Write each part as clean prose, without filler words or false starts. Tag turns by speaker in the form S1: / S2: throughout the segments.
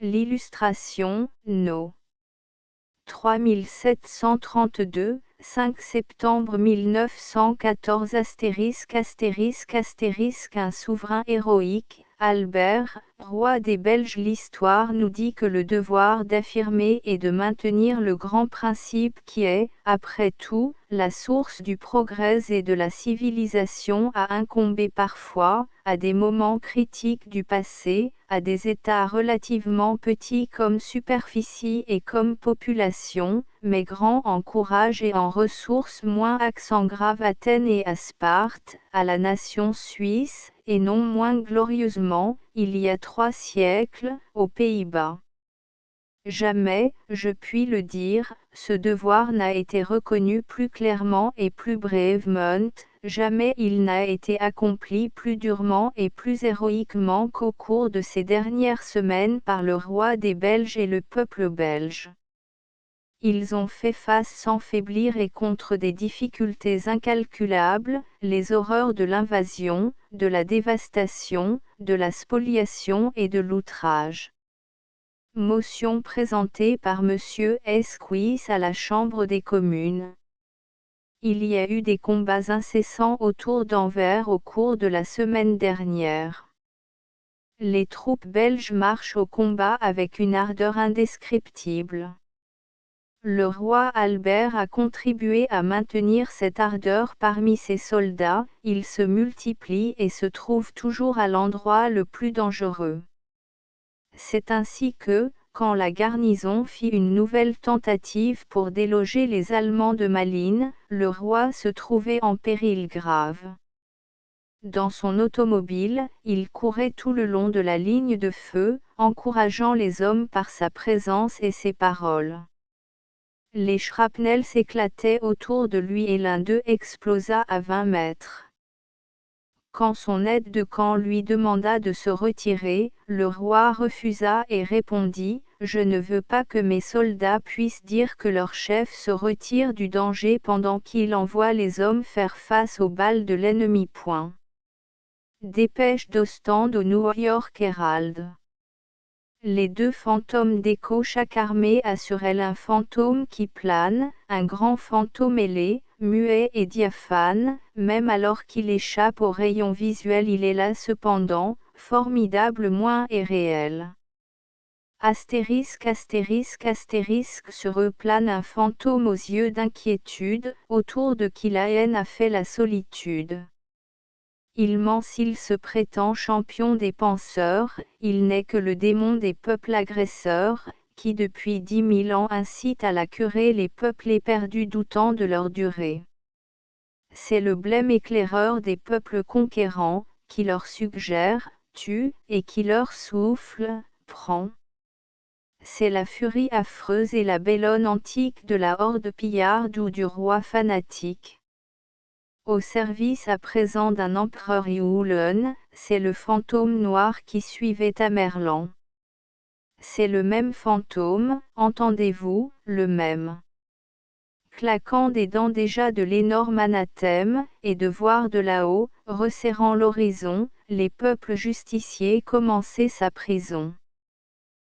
S1: L'illustration, No. 3732, 5 septembre 1914 ***** Un souverain héroïque, Albert, roi des Belges. L'histoire nous dit que le devoir d'affirmer et de maintenir le grand principe qui est, après tout, la source du progrès et de la civilisation a incombé parfois, à des moments critiques du passé, à des États relativement petits comme superficie et comme population, mais grands en courage et en ressources. Accent grave Athènes et à Sparte, à la nation suisse, et non moins glorieusement, il y a 3 siècles, aux Pays-Bas. Jamais, je puis le dire, ce devoir n'a été reconnu plus clairement et plus brièvement, jamais il n'a été accompli plus durement et plus héroïquement qu'au cours de ces dernières semaines par le roi des Belges et le peuple belge. Ils ont fait face sans faiblir et contre des difficultés incalculables, les horreurs de l'invasion, de la dévastation, de la spoliation et de l'outrage. Motion présentée par Monsieur Esquisse à la Chambre des communes. Il y a eu des combats incessants autour d'Anvers au cours de la semaine dernière. Les troupes belges marchent au combat avec une ardeur indescriptible. Le roi Albert a contribué à maintenir cette ardeur parmi ses soldats, ils se multiplient et se trouvent toujours à l'endroit le plus dangereux. C'est ainsi que, quand la garnison fit une nouvelle tentative pour déloger les Allemands de Malines, le roi se trouvait en péril grave. Dans son automobile, il courait tout le long de la ligne de feu, encourageant les hommes par sa présence et ses paroles. Les shrapnels s'éclataient autour de lui et l'un d'eux explosa à 20 mètres. Quand son aide de camp lui demanda de se retirer, le roi refusa et répondit « Je ne veux pas que mes soldats puissent dire que leur chef se retire du danger pendant qu'il envoie les hommes faire face aux balles de l'ennemi. » Dépêche d'Ostende au New York Herald. Les 2 fantômes d'écho. Chaque armée a sur elle un fantôme qui plane, un grand fantôme ailé, muet et diaphane, même alors qu'il échappe aux rayons visuels il est là cependant, formidable et réel. Sur eux plane un fantôme aux yeux d'inquiétude, autour de qui la haine a fait la solitude. Il ment s'il se prétend champion des penseurs, il n'est que le démon des peuples agresseurs, qui depuis 10 000 ans incite à la querelle les peuples éperdus doutant de leur durée. C'est le blême éclaireur des peuples conquérants, qui leur suggère, tue, et qui leur souffle, prend. C'est la furie affreuse et la bellone antique de la horde pillarde ou du roi fanatique. Au service à présent d'un empereur Yulon, c'est le fantôme noir qui suivait Tamerlan. C'est le même fantôme, entendez-vous, le même. Claquant des dents déjà de l'énorme anathème, et de voir de là-haut, resserrant l'horizon, les peuples justiciers commencer sa prison.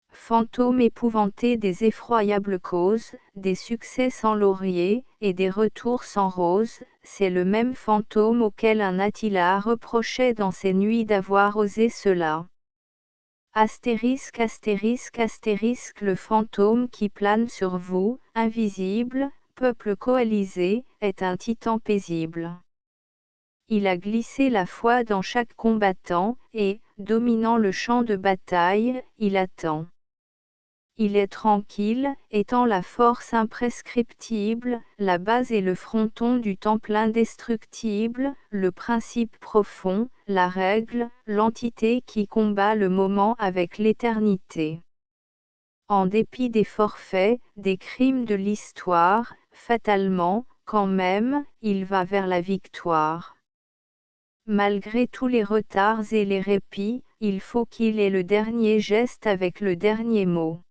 S1: Fantôme épouvanté des effroyables causes, des succès sans laurier, et des retours sans rose, c'est le même fantôme auquel un Attila reprochait dans ses nuits d'avoir osé cela. Le fantôme qui plane sur vous, invisible, peuple coalisé, est un titan paisible. Il a glissé la foi dans chaque combattant, et, dominant le champ de bataille, il attend. Il est tranquille, étant la force imprescriptible, la base et le fronton du temple indestructible, le principe profond, la règle, l'entité qui combat le moment avec l'éternité. En dépit des forfaits, des crimes de l'histoire, fatalement, quand même, il va vers la victoire. Malgré tous les retards et les répits, il faut qu'il ait le dernier geste avec le dernier mot.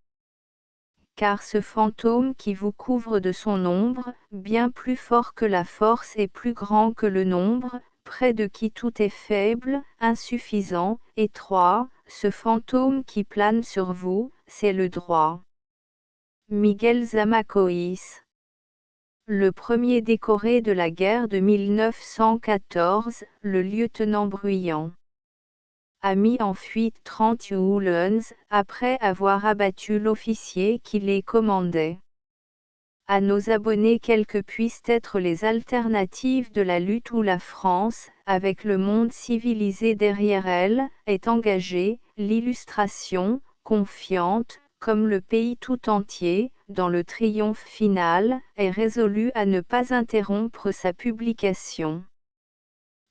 S1: Car ce fantôme qui vous couvre de son ombre, bien plus fort que la force et plus grand que le nombre, près de qui tout est faible, insuffisant, étroit, ce fantôme qui plane sur vous, c'est le droit. Miguel Zamacois. Le premier décoré de la guerre de 1914, le lieutenant Bruyant, a mis en fuite 30 Uhlans, après avoir abattu l'officier qui les commandait. À nos abonnés, quelles que puissent être les alternatives de la lutte où la France, avec le monde civilisé derrière elle, est engagée, l'illustration, confiante, comme le pays tout entier, dans le triomphe final, est résolue à ne pas interrompre sa publication.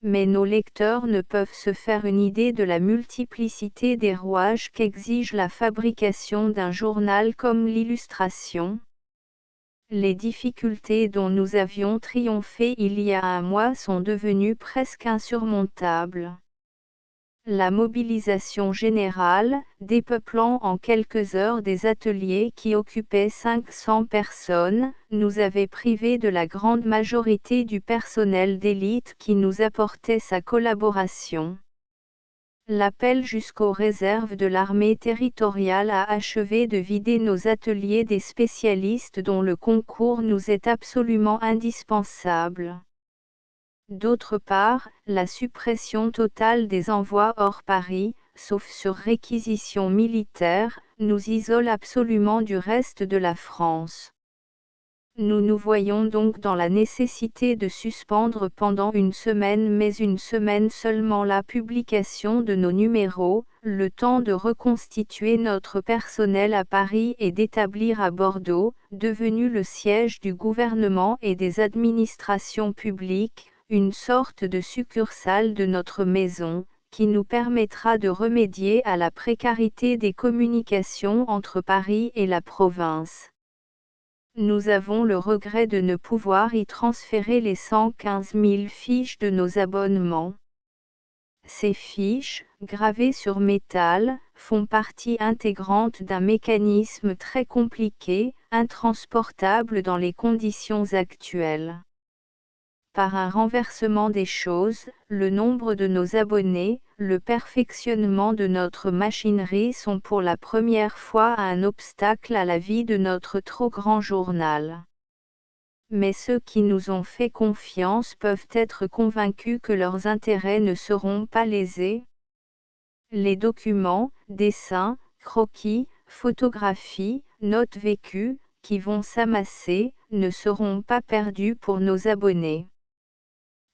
S1: Mais nos lecteurs ne peuvent se faire une idée de la multiplicité des rouages qu'exige la fabrication d'un journal comme l'Illustration. Les difficultés dont nous avions triomphé il y a un mois sont devenues presque insurmontables. La mobilisation générale, dépeuplant en quelques heures des ateliers qui occupaient 500 personnes, nous avait privés de la grande majorité du personnel d'élite qui nous apportait sa collaboration. L'appel jusqu'aux réserves de l'armée territoriale a achevé de vider nos ateliers des spécialistes dont le concours nous est absolument indispensable. D'autre part, la suppression totale des envois hors Paris, sauf sur réquisition militaire, nous isole absolument du reste de la France. Nous nous voyons donc dans la nécessité de suspendre pendant une semaine, mais une semaine seulement, la publication de nos numéros, le temps de reconstituer notre personnel à Paris et d'établir à Bordeaux, devenu le siège du gouvernement et des administrations publiques, une sorte de succursale de notre maison, qui nous permettra de remédier à la précarité des communications entre Paris et la province. Nous avons le regret de ne pouvoir y transférer les 115 000 fiches de nos abonnements. Ces fiches, gravées sur métal, font partie intégrante d'un mécanisme très compliqué, intransportable dans les conditions actuelles. Par un renversement des choses, le nombre de nos abonnés, le perfectionnement de notre machinerie sont pour la première fois un obstacle à la vie de notre trop grand journal. Mais ceux qui nous ont fait confiance peuvent être convaincus que leurs intérêts ne seront pas lésés. Les documents, dessins, croquis, photographies, notes vécues, qui vont s'amasser, ne seront pas perdus pour nos abonnés.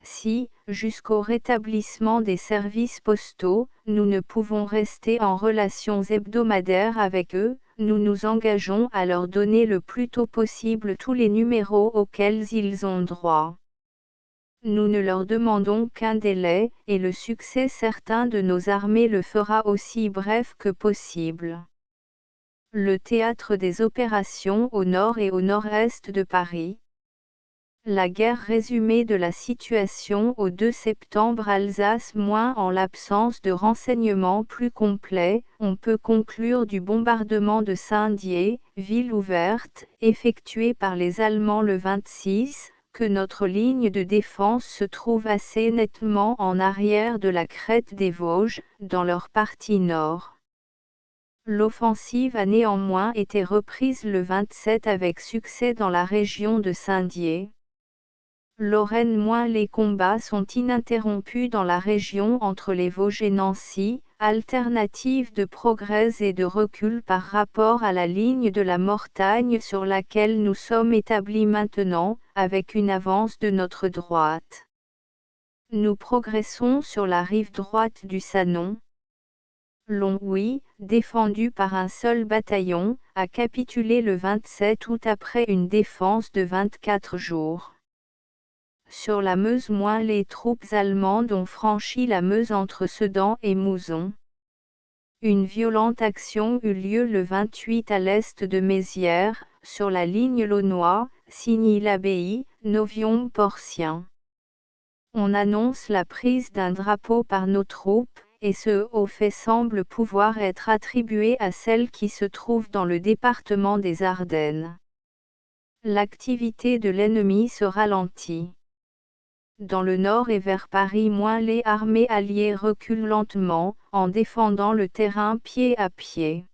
S1: Si, jusqu'au rétablissement des services postaux, nous ne pouvons rester en relations hebdomadaires avec eux, nous nous engageons à leur donner le plus tôt possible tous les numéros auxquels ils ont droit. Nous ne leur demandons qu'un délai, et le succès certain de nos armées le fera aussi bref que possible. Le théâtre des opérations au nord et au nord-est de Paris. La guerre résumée de la situation au 2 septembre. Alsace. En l'absence de renseignements plus complets, on peut conclure du bombardement de Saint-Dié, ville ouverte, effectué par les Allemands le 26, que notre ligne de défense se trouve assez nettement en arrière de la crête des Vosges, dans leur partie nord. L'offensive a néanmoins été reprise le 27 avec succès dans la région de Saint-Dié. Lorraine. Les combats sont ininterrompus dans la région entre les Vosges et Nancy, alternative de progrès et de recul par rapport à la ligne de la Mortagne sur laquelle nous sommes établis maintenant, avec une avance de notre droite. Nous progressons sur la rive droite du Sanon. Longwy, défendu par un seul bataillon, a capitulé le 27 août après une défense de 24 jours. Sur la Meuse. Les troupes allemandes ont franchi la Meuse entre Sedan et Mouzon. Une violente action eut lieu le 28 à l'est de Mézières, sur la ligne Launois, Signy-l'Abbaye, Novion-Porcien. On annonce la prise d'un drapeau par nos troupes, et ce haut fait semble pouvoir être attribué à celles qui se trouvent dans le département des Ardennes. L'activité de l'ennemi se ralentit. dans le nord et vers Paris. Les armées alliées reculent lentement, en défendant le terrain pied à pied.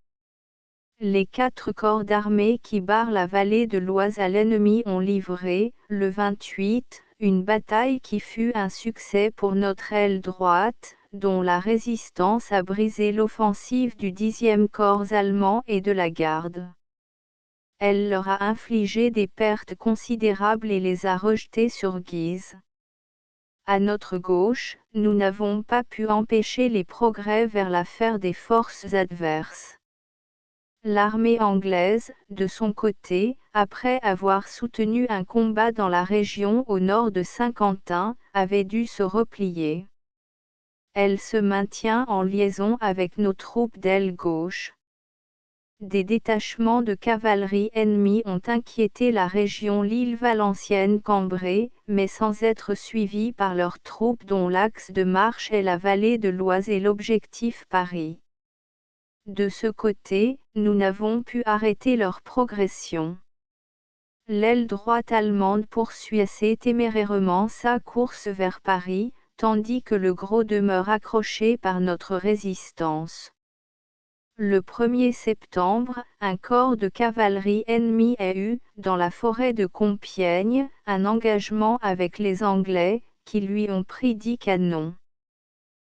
S1: Les 4 corps d'armée qui barrent la vallée de l'Oise à l'ennemi ont livré, le 28, une bataille qui fut un succès pour notre aile droite, dont la résistance a brisé l'offensive du 10e corps allemand et de la garde. Elle leur a infligé des pertes considérables et les a rejetés sur Guise. À notre gauche, nous n'avons pas pu empêcher les progrès vers l'affaire des forces adverses. L'armée anglaise, de son côté, après avoir soutenu un combat dans la région au nord de Saint-Quentin, avait dû se replier. Elle se maintient en liaison avec nos troupes d'aile gauche. Des détachements de cavalerie ennemis ont inquiété la région Lille Valenciennes-Cambrai, mais sans être suivis par leurs troupes dont l'axe de marche est la vallée de l'Oise et l'objectif Paris. De ce côté, nous n'avons pu arrêter leur progression. L'aile droite allemande poursuit assez témérairement sa course vers Paris, tandis que le gros demeure accroché par notre résistance. Le 1er septembre, un corps de cavalerie ennemi a eu, dans la forêt de Compiègne, un engagement avec les Anglais, qui lui ont pris 10 canons.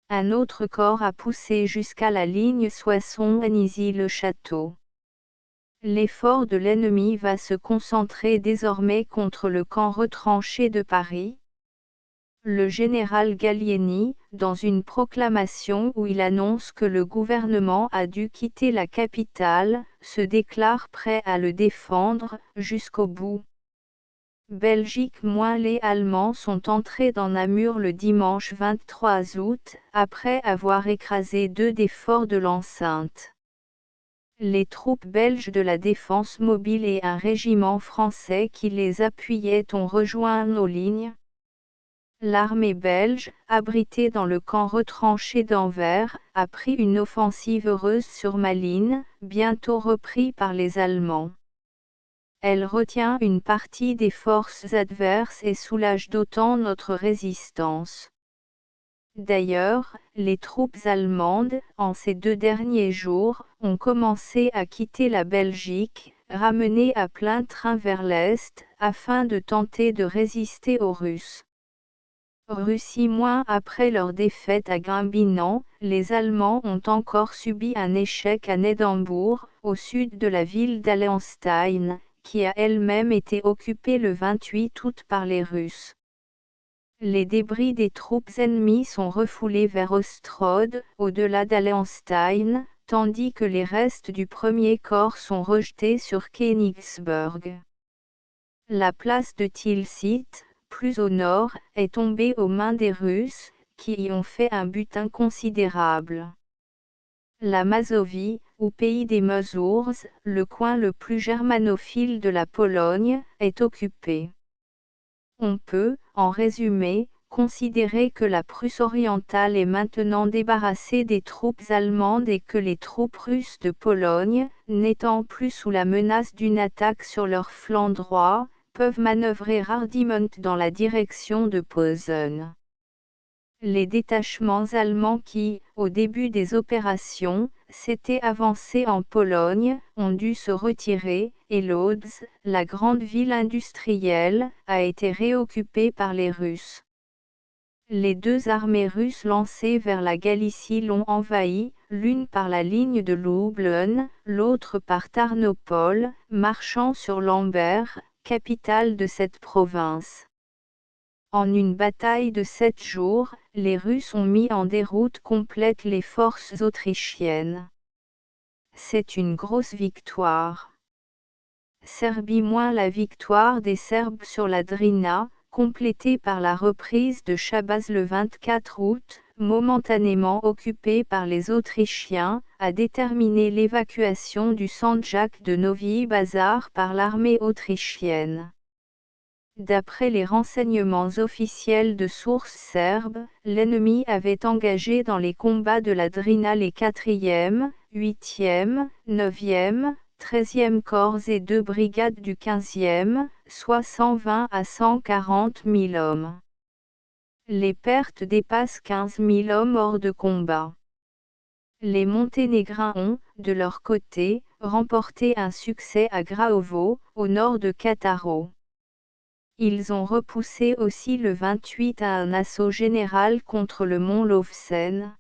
S1: Un autre corps a poussé jusqu'à la ligne Soissons-Anizy-le-Château. L'effort de l'ennemi va se concentrer désormais contre le camp retranché de Paris. Le général Gallieni, dans une proclamation où il annonce que le gouvernement a dû quitter la capitale, se déclare prêt à le défendre, jusqu'au bout. Belgique - les Allemands sont entrés dans Namur le dimanche 23 août, après avoir écrasé 2 des forts de l'enceinte. Les troupes belges de la défense mobile et un régiment français qui les appuyait ont rejoint nos lignes. L'armée belge, abritée dans le camp retranché d'Anvers, a pris une offensive heureuse sur Malines, bientôt repris par les Allemands. Elle retient une partie des forces adverses et soulage d'autant notre résistance. D'ailleurs, les troupes allemandes, en ces 2 derniers jours, ont commencé à quitter la Belgique, ramenées à plein train vers l'Est, afin de tenter de résister aux Russes. Russie - après leur défaite à Gumbinnen, les Allemands ont encore subi un échec à Nédembourg, au sud de la ville d'Allenstein, qui a elle-même été occupée le 28 août par les Russes. Les débris des troupes ennemies sont refoulés vers Ostrode, au-delà d'Allenstein, tandis que les restes du 1er corps sont rejetés sur Königsberg. La place de Tilsit, plus au nord, est tombée aux mains des Russes, qui y ont fait un butin considérable. La Mazovie, ou pays des Mosurs, le coin le plus germanophile de la Pologne, est occupée. On peut, en résumé, considérer que la Prusse orientale est maintenant débarrassée des troupes allemandes et que les troupes russes de Pologne, n'étant plus sous la menace d'une attaque sur leur flanc droit, peuvent manœuvrer hardiment dans la direction de Posen. Les détachements allemands qui, au début des opérations, s'étaient avancés en Pologne, ont dû se retirer, et Lodz, la grande ville industrielle, a été réoccupée par les Russes. Les 2 armées russes lancées vers la Galicie l'ont envahie, l'une par la ligne de Lublin, l'autre par Tarnopol, marchant sur Lambert, capitale de cette province. En une bataille de 7 jours, les Russes ont mis en déroute complète les forces autrichiennes. C'est une grosse victoire. Serbie - la victoire des Serbes sur la Drina, complétée par la reprise de Chabaz le 24 août, momentanément occupée par les Autrichiens, a déterminé l'évacuation du Sandjak de Novi Pazar par l'armée autrichienne. D'après les renseignements officiels de sources serbes, l'ennemi avait engagé dans les combats de la Drina les 4e, 8e, 9e, 13e corps et 2 brigades du 15e, soit 120 à 140 000 hommes. Les pertes dépassent 15 000 hommes hors de combat. Les Monténégrins ont, de leur côté, remporté un succès à Graovo, au nord de Cattaro. Ils ont repoussé aussi le 28 à un assaut général contre le mont Lovsen.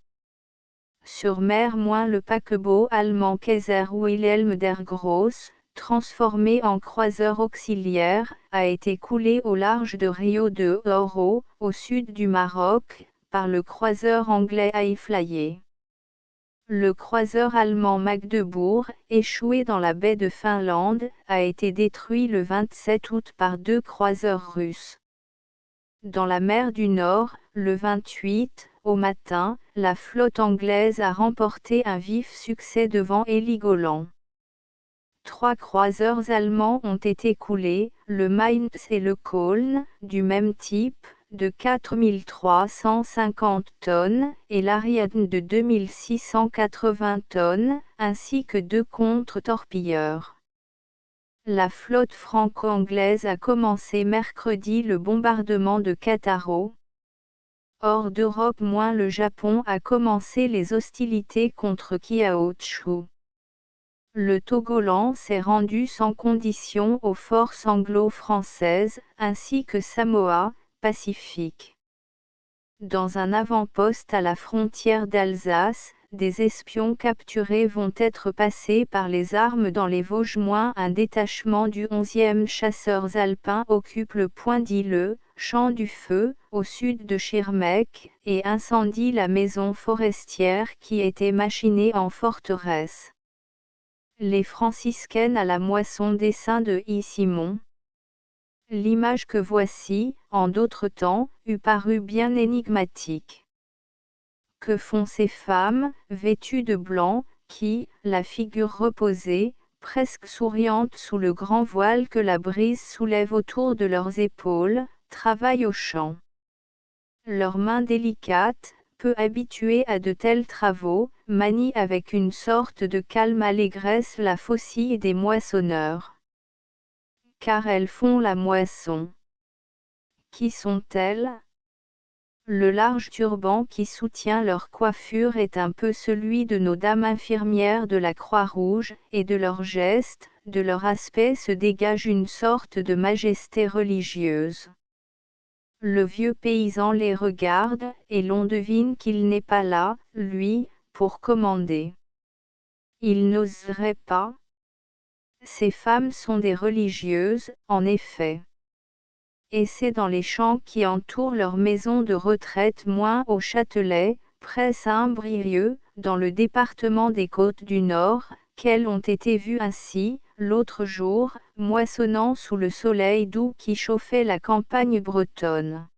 S1: Sur mer, le paquebot allemand Kaiser Wilhelm der Grosse, transformé en croiseur auxiliaire, a été coulé au large de Rio de Oro, au sud du Maroc, par le croiseur anglais Highflyer. Le croiseur allemand Magdebourg, échoué dans la baie de Finlande, a été détruit le 27 août par 2 croiseurs russes. Dans la mer du Nord, le 28, au matin, la flotte anglaise a remporté un vif succès devant Heligoland. 3 croiseurs allemands ont été coulés, le Mainz et le Köln, du même type, de 4350 tonnes, et l'Ariadne de 2680 tonnes, ainsi que 2 contre-torpilleurs. La flotte franco-anglaise a commencé mercredi le bombardement de Cattaro. Hors d'Europe, le Japon a commencé les hostilités contre Kiaochu. Le Togoland s'est rendu sans condition aux forces anglo-françaises, ainsi que Samoa, Pacifique. Dans un avant-poste à la frontière d'Alsace, des espions capturés vont être passés par les armes dans les Vosges. Un détachement du 11e chasseurs alpins occupe le point d'Ille, champ du Feu, au sud de Schirmeck, et incendie la maison forestière qui était machinée en forteresse. Les franciscaines à la moisson. Dessin de I. Simon. L'image que voici, en d'autres temps, eût paru bien énigmatique. Que font ces femmes, vêtues de blanc, qui, la figure reposée, presque souriante sous le grand voile que la brise soulève autour de leurs épaules, travaillent au champ? Leurs mains délicates, peu habituées à de tels travaux, manient avec une sorte de calme allégresse la faucille des moissonneurs. Car elles font la moisson. Qui sont-elles? Le large turban qui soutient leur coiffure est un peu celui de nos dames infirmières de la Croix-Rouge, et de leurs gestes, de leur aspect se dégage une sorte de majesté religieuse. Le vieux paysan les regarde, et l'on devine qu'il n'est pas là, lui, pour commander. Il n'oserait pas. Ces femmes sont des religieuses, en effet. Et c'est dans les champs qui entourent leur maison de retraite, au Châtelet, près Saint-Brieuc, dans le département des Côtes-du-Nord, qu'elles ont été vues ainsi, l'autre jour, moissonnant sous le soleil doux qui chauffait la campagne bretonne.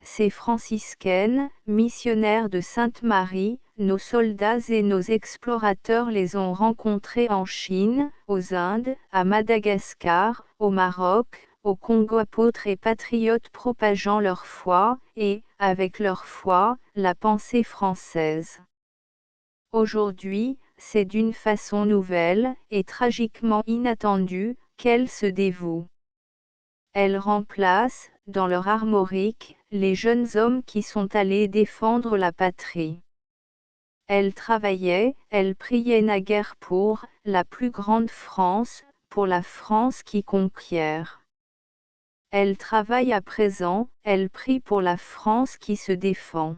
S1: Ces franciscaines, missionnaires de Sainte-Marie, nos soldats et nos explorateurs les ont rencontrées en Chine, aux Indes, à Madagascar, au Maroc, au Congo, apôtres et patriotes propageant leur foi, et, avec leur foi, la pensée française. Aujourd'hui, c'est d'une façon nouvelle, et tragiquement inattendue, qu'elles se dévouent. Elles remplacent, dans leur armorique, les jeunes hommes qui sont allés défendre la patrie. Elles travaillaient, elles priaient naguère pour la plus grande France, pour la France qui conquiert. Elles travaillent à présent, elles prient pour la France qui se défend.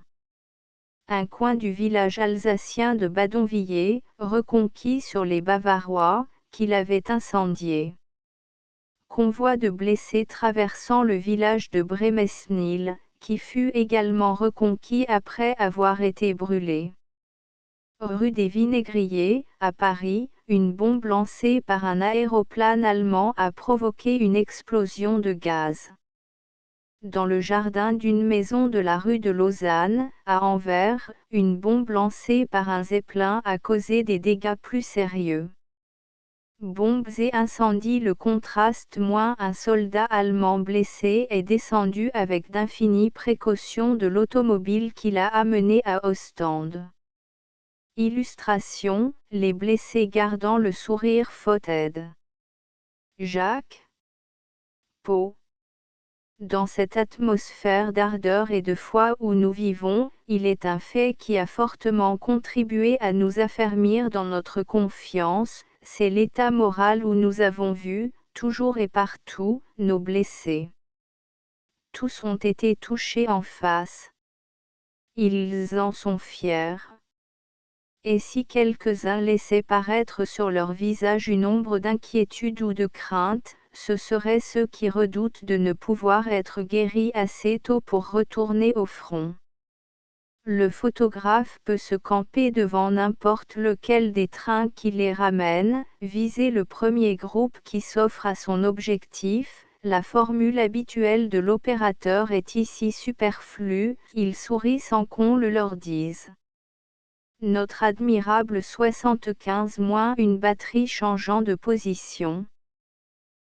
S1: Un coin du village alsacien de Badonviller, reconquis sur les Bavarois, qui l'avaient incendié. Convoi de blessés traversant le village de Bremesnil, qui fut également reconquis après avoir été brûlé. Rue des Vinaigriers, à Paris, une bombe lancée par un aéroplane allemand a provoqué une explosion de gaz. Dans le jardin d'une maison de la rue de Lausanne, à Anvers, une bombe lancée par un zeppelin a causé des dégâts plus sérieux. Bombes et incendies. Le contraste. Un soldat allemand blessé est descendu avec d'infinies précautions de l'automobile qui l'a amené à Ostende. Illustration, les blessés gardant le sourire. Faute aide. Jacques. Pau. Dans cette atmosphère d'ardeur et de foi où nous vivons, il est un fait qui a fortement contribué à nous affermir dans notre confiance, c'est l'état moral où nous avons vu, toujours et partout, nos blessés. Tous ont été touchés en face. Ils en sont fiers. Et si quelques-uns laissaient paraître sur leur visage une ombre d'inquiétude ou de crainte, ce seraient ceux qui redoutent de ne pouvoir être guéris assez tôt pour retourner au front. Le photographe peut se camper devant n'importe lequel des trains qui les ramènent, viser le premier groupe qui s'offre à son objectif. La formule habituelle de l'opérateur est ici superflue, il sourit sans qu'on le leur dise. Notre admirable 75 moins une batterie changeant de position.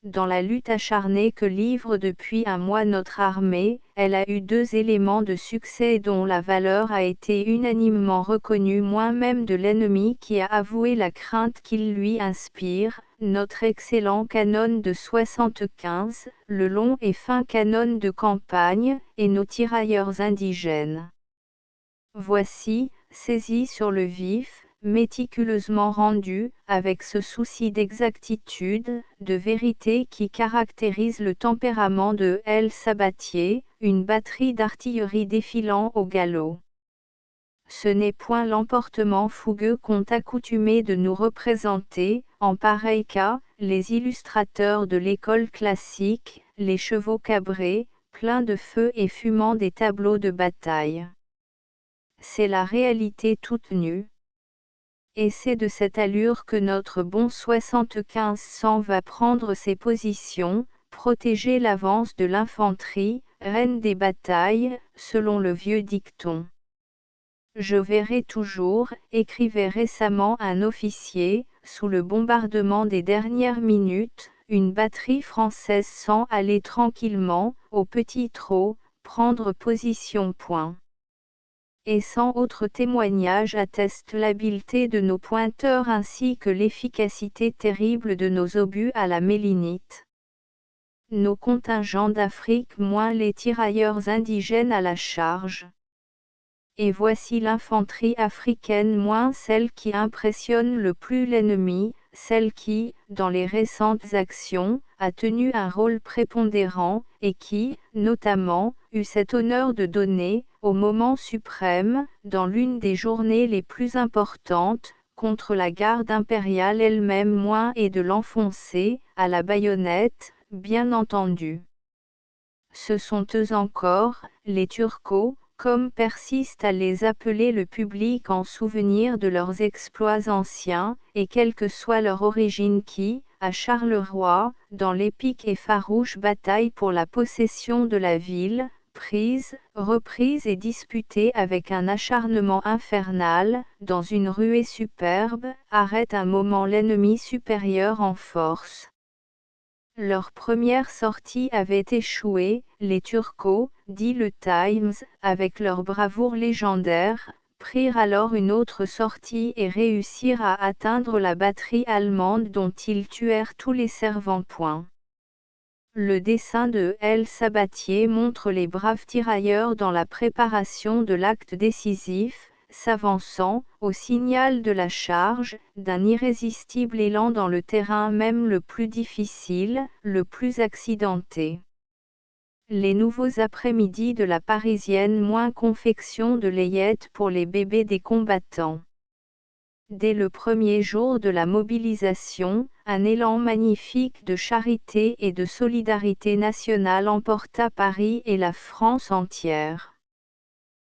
S1: Dans la lutte acharnée que livre depuis un mois notre armée, elle a eu 2 éléments de succès dont la valeur a été unanimement reconnue, moins même de l'ennemi qui a avoué la crainte qu'il lui inspire, notre excellent canon de 75, le long et fin canon de campagne, et nos tirailleurs indigènes. Voici, saisis sur le vif, méticuleusement rendus, avec ce souci d'exactitude, de vérité qui caractérise le tempérament de El Sabatier, une batterie d'artillerie défilant au galop. Ce n'est point l'emportement fougueux qu'ont accoutumé de nous représenter, en pareil cas, les illustrateurs de l'école classique, les chevaux cabrés, pleins de feu et fumant des tableaux de bataille. C'est la réalité toute nue. Et c'est de cette allure que notre bon 75 va prendre ses positions, protéger l'avance de l'infanterie, reine des batailles, selon le vieux dicton. Je verrai toujours, écrivait récemment un officier, sous le bombardement des dernières minutes, une batterie française sans aller tranquillement, au petit trot, prendre position. Et sans autre témoignage atteste l'habileté de nos pointeurs ainsi que l'efficacité terrible de nos obus à la mélinite. Nos contingents d'Afrique moins les tirailleurs indigènes à la charge. Et voici l'infanterie africaine moins celle qui impressionne le plus l'ennemi, celle qui, dans les récentes actions, a tenu un rôle prépondérant, et qui, notamment, eut cet honneur de donner, au moment suprême, dans l'une des journées les plus importantes, contre la garde impériale elle-même moins et de l'enfoncer, à la baïonnette, bien entendu. Ce sont eux encore, les Turcos, comme persiste à les appeler le public en souvenir de leurs exploits anciens, et quelle que soit leur origine qui, à Charleroi, dans l'épique et farouche bataille pour la possession de la ville, prise, reprise et disputée avec un acharnement infernal, dans une ruée superbe, arrête un moment l'ennemi supérieur en force. Leur première sortie avait échoué, les Turcos, dit le Times, avec leur bravoure légendaire, prirent alors une autre sortie et réussirent à atteindre la batterie allemande dont ils tuèrent tous les servants. Le dessin de El Sabatier montre les braves tirailleurs dans la préparation de l'acte décisif, s'avançant, au signal de la charge, d'un irrésistible élan dans le terrain même le plus difficile, le plus accidenté. Les nouveaux après-midi de la Parisienne moins confection de layettes pour les bébés des combattants. Dès le premier jour de la mobilisation, un élan magnifique de charité et de solidarité nationale emporta Paris et la France entière.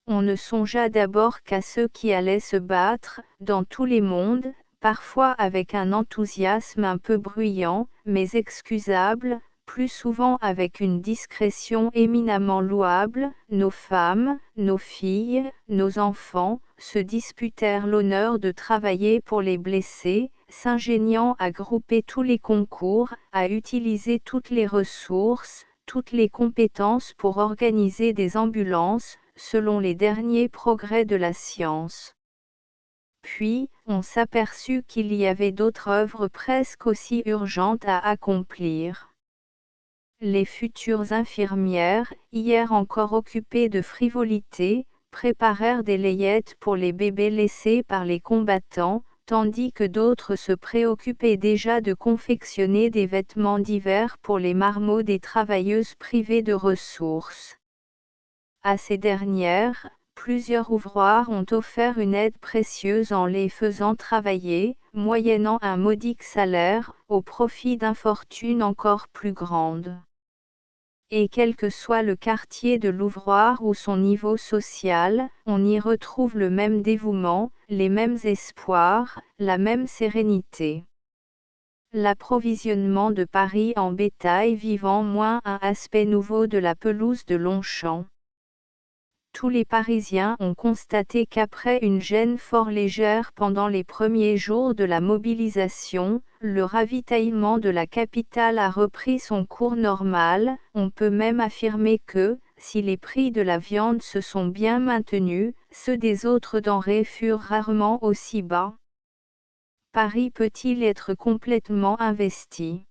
S1: On ne songea d'abord qu'à ceux qui allaient se battre, dans tous les mondes, parfois avec un enthousiasme un peu bruyant, mais excusable, plus souvent avec une discrétion éminemment louable. Nos femmes, nos filles, nos enfants, se disputèrent l'honneur de travailler pour les blessés, s'ingéniant à grouper tous les concours, à utiliser toutes les ressources, toutes les compétences pour organiser des ambulances, selon les derniers progrès de la science. Puis, on s'aperçut qu'il y avait d'autres œuvres presque aussi urgentes à accomplir. Les futures infirmières, hier encore occupées de frivolité, préparèrent des layettes pour les bébés laissés par les combattants, tandis que d'autres se préoccupaient déjà de confectionner des vêtements d'hiver pour les marmots des travailleuses privées de ressources. À ces dernières, plusieurs ouvroirs ont offert une aide précieuse en les faisant travailler, moyennant un modique salaire, au profit d'infortunes encore plus grandes. Et quel que soit le quartier de l'ouvroir ou son niveau social, on y retrouve le même dévouement, les mêmes espoirs, la même sérénité. L'approvisionnement de Paris en bétail vivant moins un aspect nouveau de la pelouse de Longchamp. Tous les Parisiens ont constaté qu'après une gêne fort légère pendant les premiers jours de la mobilisation, le ravitaillement de la capitale a repris son cours normal. On peut même affirmer que, si les prix de la viande se sont bien maintenus, ceux des autres denrées furent rarement aussi bas. Paris peut-il être complètement investi ?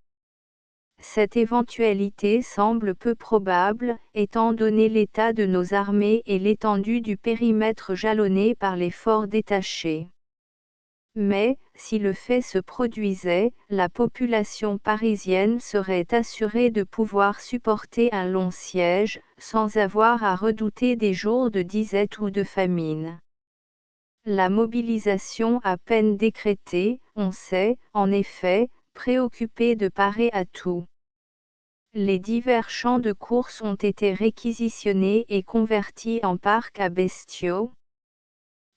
S1: Cette éventualité semble peu probable, étant donné l'état de nos armées et l'étendue du périmètre jalonné par les forts détachés. Mais, si le fait se produisait, la population parisienne serait assurée de pouvoir supporter un long siège, sans avoir à redouter des jours de disette ou de famine. La mobilisation à peine décrétée, on s'est, en effet, préoccupé de parer à tout. Les divers champs de course ont été réquisitionnés et convertis en parcs à bestiaux.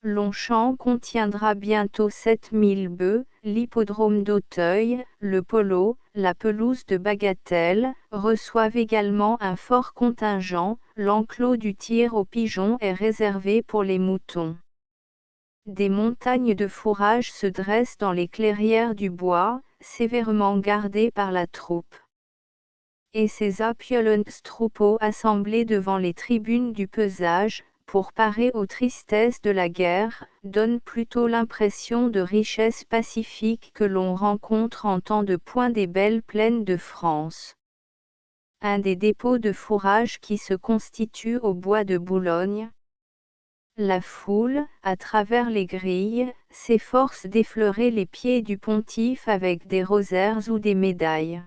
S1: Longchamp contiendra bientôt 7000 bœufs, l'hippodrome d'Auteuil, le polo, la pelouse de Bagatelle, reçoivent également un fort contingent, l'enclos du tir aux pigeons est réservé pour les moutons. Des montagnes de fourrage se dressent dans les clairières du bois, sévèrement gardées par la troupe. Et ces opulents troupeaux assemblés devant les tribunes du pesage, pour parer aux tristesses de la guerre, donnent plutôt l'impression de richesse pacifique que l'on rencontre en temps de poing des belles plaines de France. Un des dépôts de fourrage qui se constitue au bois de Boulogne. La foule, à travers les grilles, s'efforce d'effleurer les pieds du pontife avec des rosaires ou des médailles.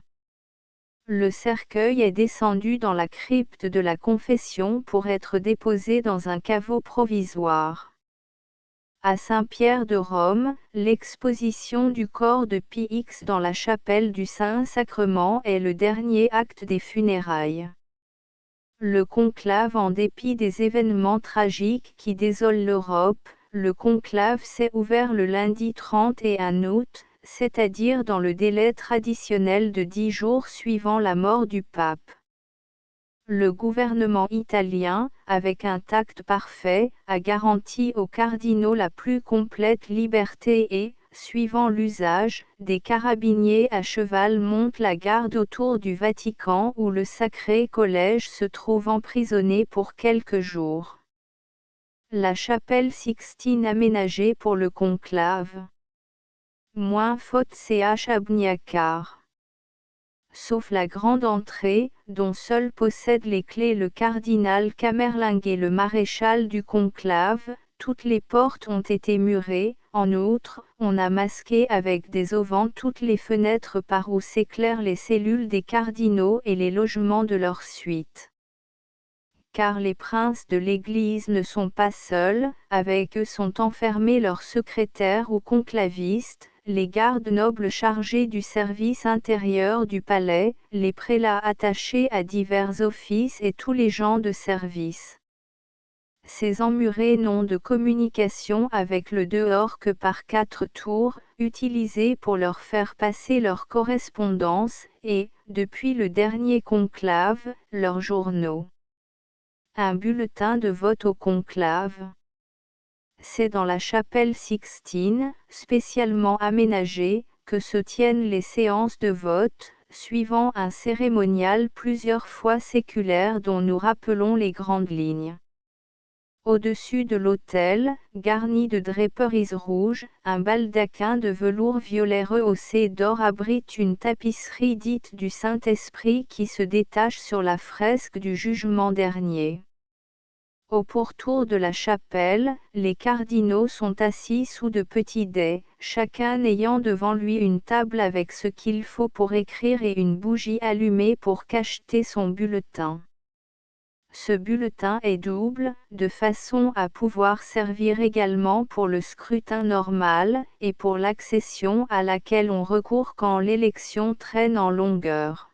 S1: Le cercueil est descendu dans la crypte de la Confession pour être déposé dans un caveau provisoire. À Saint-Pierre de Rome, l'exposition du corps de Pie X dans la chapelle du Saint-Sacrement est le dernier acte des funérailles. Le conclave, en dépit des événements tragiques qui désolent l'Europe, le conclave s'est ouvert le lundi 31 août, c'est-à-dire dans le délai traditionnel de 10 jours suivant la mort du pape. Le gouvernement italien, avec un tact parfait, a garanti aux cardinaux la plus complète liberté et, suivant l'usage, des carabiniers à cheval montent la garde autour du Vatican où le Sacré Collège se trouve emprisonné pour quelques jours. La chapelle Sixtine aménagée pour le conclave. Faute ch Abniacar. Sauf la grande entrée, dont seul possède les clés le cardinal Camerlingue et le maréchal du conclave, toutes les portes ont été murées. En outre, on a masqué avec des auvents toutes les fenêtres par où s'éclairent les cellules des cardinaux et les logements de leur suite. Car les princes de l'Église ne sont pas seuls, avec eux sont enfermés leurs secrétaires ou conclavistes, les gardes nobles chargés du service intérieur du palais, les prélats attachés à divers offices et tous les gens de service. Ces emmurés n'ont de communication avec le dehors que par 4 tours, utilisées pour leur faire passer leur correspondance, et, depuis le dernier conclave, leurs journaux. Un bulletin de vote au conclave. C'est dans la chapelle Sixtine, spécialement aménagée, que se tiennent les séances de vote, suivant un cérémonial plusieurs fois séculaire dont nous rappelons les grandes lignes. Au-dessus de l'autel, garni de draperies rouges, un baldaquin de velours violet rehaussé d'or abrite une tapisserie dite du Saint-Esprit qui se détache sur la fresque du jugement dernier. Au pourtour de la chapelle, les cardinaux sont assis sous de petits dais, chacun ayant devant lui une table avec ce qu'il faut pour écrire et une bougie allumée pour cacheter son bulletin. Ce bulletin est double, de façon à pouvoir servir également pour le scrutin normal, et pour l'accession à laquelle on recourt quand l'élection traîne en longueur.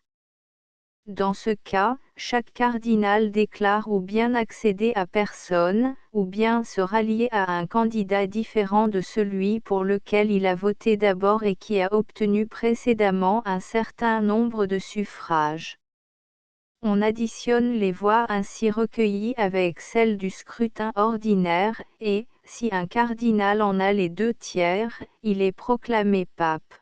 S1: Dans ce cas, chaque cardinal déclare ou bien accéder à personne, ou bien se rallier à un candidat différent de celui pour lequel il a voté d'abord et qui a obtenu précédemment un certain nombre de suffrages. On additionne les voix ainsi recueillies avec celles du scrutin ordinaire, et, si un cardinal en a les 2/3, il est proclamé pape.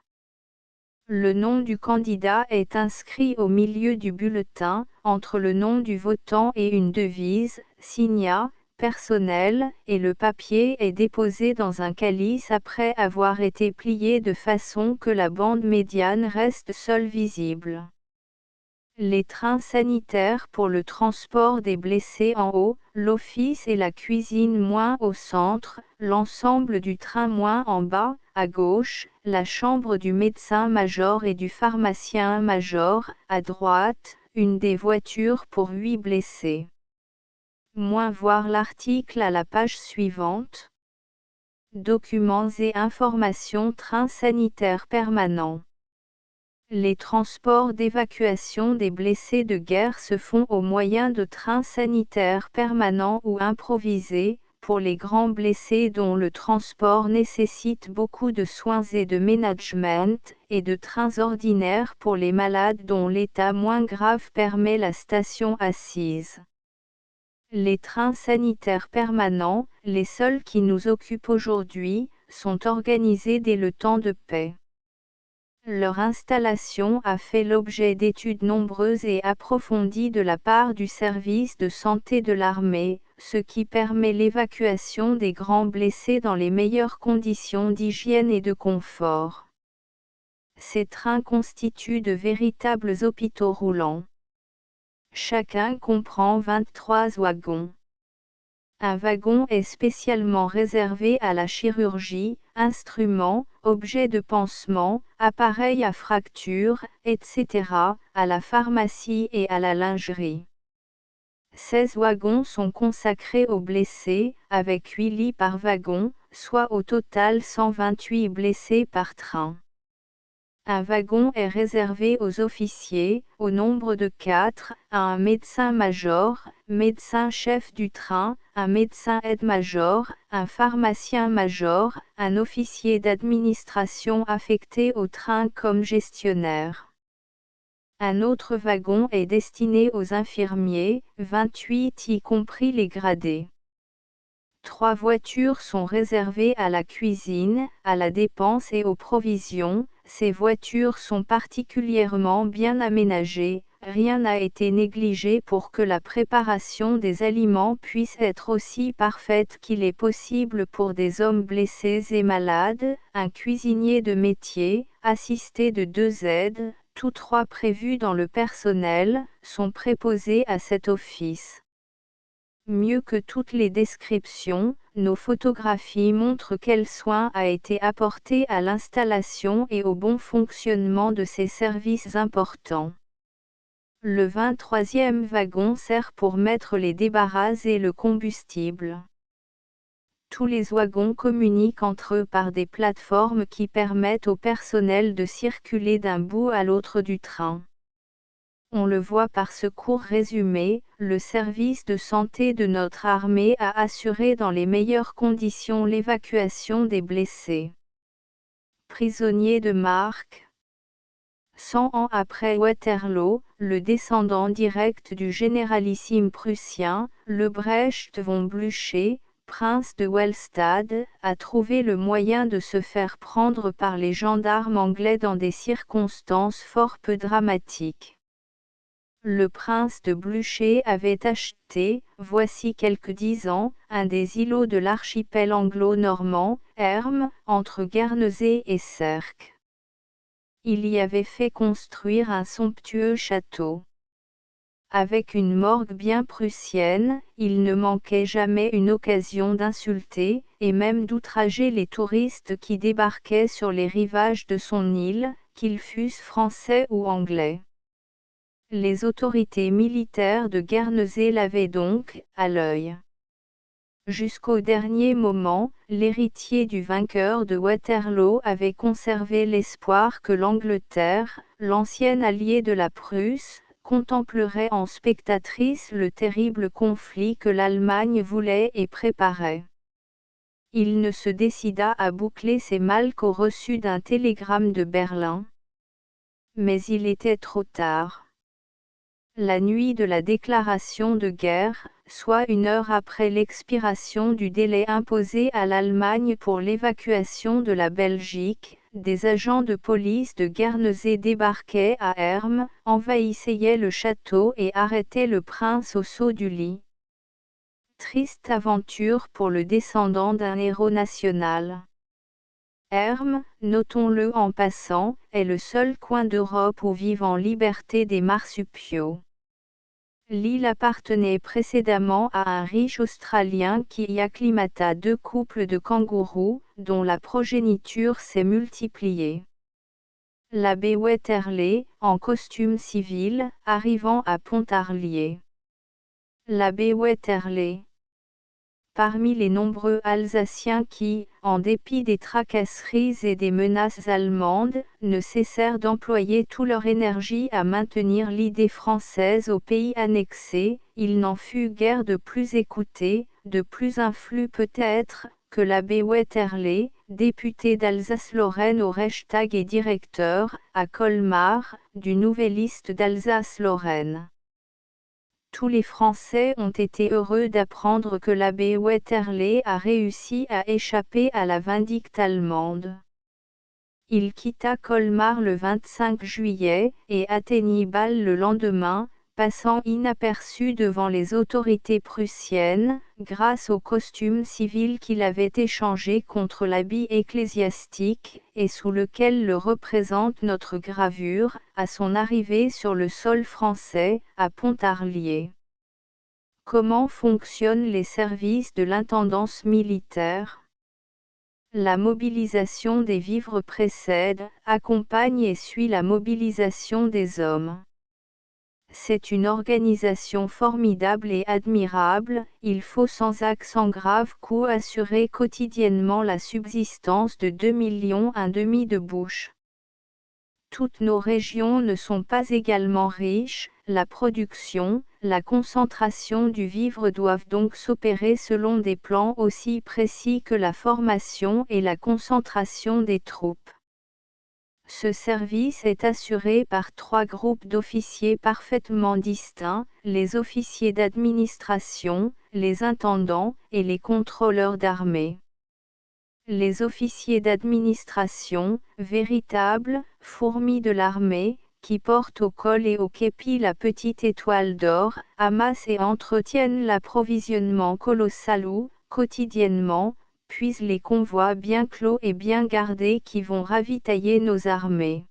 S1: Le nom du candidat est inscrit au milieu du bulletin, entre le nom du votant et une devise, signat, personnel, et le papier est déposé dans un calice après avoir été plié de façon que la bande médiane reste seule visible. Les trains sanitaires pour le transport des blessés en haut, l'office et la cuisine moins au centre, l'ensemble du train moins en bas, à gauche, la chambre du médecin-major et du pharmacien-major, à droite, une des voitures pour 8 blessés. Voir l'article à la page suivante. Documents et informations train sanitaire permanent. Les transports d'évacuation des blessés de guerre se font au moyen de trains sanitaires permanents ou improvisés, pour les grands blessés dont le transport nécessite beaucoup de soins et de management, et de trains ordinaires pour les malades dont l'état moins grave permet la station assise. Les trains sanitaires permanents, les seuls qui nous occupent aujourd'hui, sont organisés dès le temps de paix. Leur installation a fait l'objet d'études nombreuses et approfondies de la part du service de santé de l'armée, ce qui permet l'évacuation des grands blessés dans les meilleures conditions d'hygiène et de confort. Ces trains constituent de véritables hôpitaux roulants. Chacun comprend 23 wagons. Un wagon est spécialement réservé à la chirurgie, instruments, objets de pansement, appareils à fracture, etc., à la pharmacie et à la lingerie. 16 wagons sont consacrés aux blessés, avec 8 lits par wagon, soit au total 128 blessés par train. Un wagon est réservé aux officiers, au nombre de 4, à un médecin-major, médecin-chef du train, un médecin aide-major, un pharmacien-major, un officier d'administration affecté au train comme gestionnaire. Un autre wagon est destiné aux infirmiers, 28 y compris les gradés. 3 voitures sont réservées à la cuisine, à la dépense et aux provisions. Ces voitures sont particulièrement bien aménagées, rien n'a été négligé pour que la préparation des aliments puisse être aussi parfaite qu'il est possible pour des hommes blessés et malades. Un cuisinier de métier, assisté de 2 aides, tous 3 prévus dans le personnel, sont préposés à cet office. Mieux que toutes les descriptions, nos photographies montrent quel soin a été apporté à l'installation et au bon fonctionnement de ces services importants. Le 23e wagon sert pour mettre les débarras et le combustible. Tous les wagons communiquent entre eux par des plateformes qui permettent au personnel de circuler d'un bout à l'autre du train. On le voit par ce court résumé, le service de santé de notre armée a assuré dans les meilleures conditions l'évacuation des blessés. Prisonnier de marque. 100 ans après Waterloo, le descendant direct du généralissime prussien, Lebrecht von Blücher, prince de Wellstad, a trouvé le moyen de se faire prendre par les gendarmes anglais dans des circonstances fort peu dramatiques. Le prince de Blucher avait acheté, voici quelques 10 ans, un des îlots de l'archipel anglo-normand, Hermes, entre Guernesey et Sercq. Il y avait fait construire un somptueux château. Avec une morgue bien prussienne, il ne manquait jamais une occasion d'insulter, et même d'outrager les touristes qui débarquaient sur les rivages de son île, qu'ils fussent français ou anglais. Les autorités militaires de Guernesey l'avaient donc, à l'œil. Jusqu'au dernier moment, l'héritier du vainqueur de Waterloo avait conservé l'espoir que l'Angleterre, l'ancienne alliée de la Prusse, contemplerait en spectatrice le terrible conflit que l'Allemagne voulait et préparait. Il ne se décida à boucler ses malles qu'au reçu d'un télégramme de Berlin. Mais il était trop tard. La nuit de la déclaration de guerre, soit 1 heure après l'expiration du délai imposé à l'Allemagne pour l'évacuation de la Belgique, des agents de police de Guernesey débarquaient à Hermes, envahissaient le château et arrêtaient le prince au saut du lit. Triste aventure pour le descendant d'un héros national. Hermes, notons-le en passant, est le seul coin d'Europe où vivent en liberté des marsupiaux. L'île appartenait précédemment à un riche Australien qui y acclimata 2 couples de kangourous, dont la progéniture s'est multipliée. L'abbé Wetherley, en costume civil, arrivant à Pontarlier. L'abbé Wetherley. Parmi les nombreux Alsaciens qui, en dépit des tracasseries et des menaces allemandes, ne cessèrent d'employer toute leur énergie à maintenir l'idée française au pays annexé, il n'en fut guère de plus écouté, de plus influent peut-être, que l'abbé Wetherley, député d'Alsace-Lorraine au Reichstag et directeur, à Colmar, du Nouvelliste d'Alsace-Lorraine. Tous les Français ont été heureux d'apprendre que l'abbé Wetherley a réussi à échapper à la vindicte allemande. Il quitta Colmar le 25 juillet, et atteignit Bâle le lendemain, passant inaperçu devant les autorités prussiennes, grâce au costume civil qu'il avait échangé contre l'habit ecclésiastique, et sous lequel le représente notre gravure, à son arrivée sur le sol français, à Pontarlier. Comment fonctionnent les services de l'intendance militaire ? La mobilisation des vivres précède, accompagne et suit la mobilisation des hommes. C'est une organisation formidable et admirable, il faut sans accent grave coup assurer quotidiennement la subsistance de 2,5 millions de bouches. Toutes nos régions ne sont pas également riches, la production, la concentration du vivre doivent donc s'opérer selon des plans aussi précis que la formation et la concentration des troupes. Ce service est assuré par 3 groupes d'officiers parfaitement distincts, les officiers d'administration, les intendants, et les contrôleurs d'armée. Les officiers d'administration, véritables fourmis de l'armée, qui portent au col et au képi la petite étoile d'or, amassent et entretiennent l'approvisionnement colossal où, quotidiennement, puisent les convois bien clos et bien gardés qui vont ravitailler nos armées.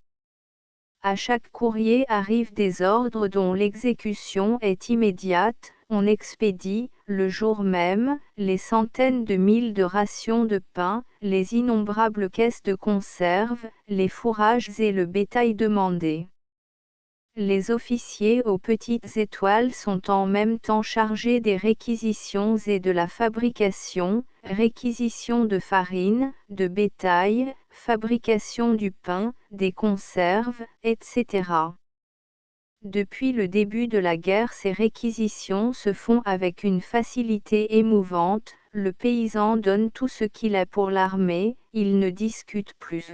S1: À chaque courrier arrivent des ordres dont l'exécution est immédiate, on expédie, le jour même, les centaines de mille de rations de pain, les innombrables caisses de conserve, les fourrages et le bétail demandé. Les officiers aux petites étoiles sont en même temps chargés des réquisitions et de la fabrication, réquisition de farine, de bétail, fabrication du pain, des conserves, etc. Depuis le début de la guerre, ces réquisitions se font avec une facilité émouvante, le paysan donne tout ce qu'il a pour l'armée, il ne discute plus.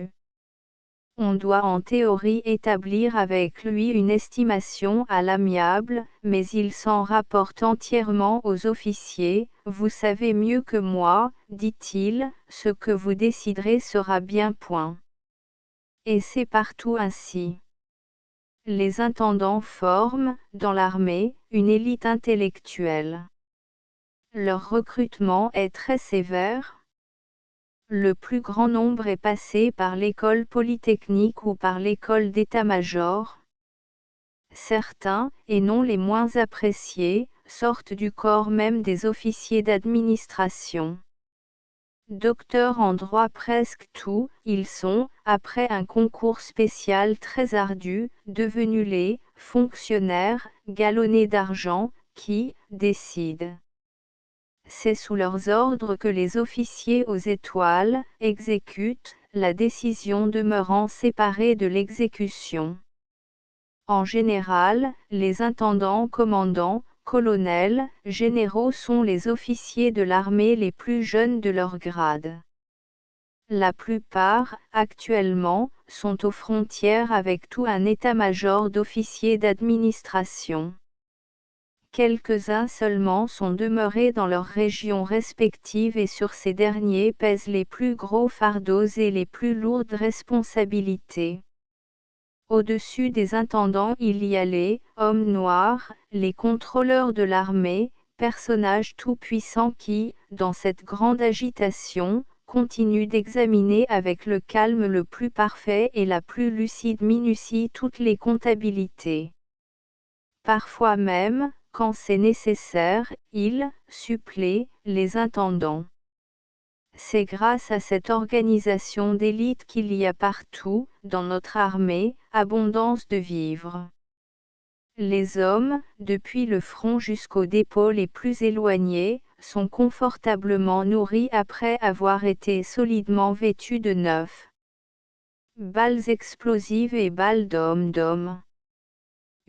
S1: On doit en théorie établir avec lui une estimation à l'amiable, mais il s'en rapporte entièrement aux officiers. Vous savez mieux que moi, dit-il, ce que vous déciderez sera bien point. Et c'est partout ainsi. les intendants forment, dans l'armée, une élite intellectuelle. Leur recrutement est très sévère. Le plus grand nombre est passé par l'école polytechnique ou par l'école d'état-major. Certains, et non les moins appréciés, sortent du corps même des officiers d'administration. Docteurs en droit presque tous, ils sont, après un concours spécial très ardu, devenus les fonctionnaires, galonnés d'argent, qui décident. C'est sous leurs ordres que les officiers aux étoiles exécutent, la décision demeurant séparée de l'exécution. En général, les intendants, commandants, colonels, généraux sont les officiers de l'armée les plus jeunes de leur grade. La plupart, actuellement, sont aux frontières avec tout un état-major d'officiers d'administration. Quelques-uns seulement sont demeurés dans leurs régions respectives et sur ces derniers pèsent les plus gros fardeaux et les plus lourdes responsabilités. Au-dessus des intendants il y a les hommes noirs, les contrôleurs de l'armée, personnages tout-puissants qui, dans cette grande agitation, continuent d'examiner avec le calme le plus parfait et la plus lucide minutie toutes les comptabilités. Parfois même, quand c'est nécessaire, ils suppléent les intendants. C'est grâce à cette organisation d'élite qu'il y a partout, dans notre armée, abondance de vivres. Les hommes, depuis le front jusqu'aux dépôts les plus éloignés, sont confortablement nourris après avoir été solidement vêtus de neuf. Balles explosives et balles d'hommes.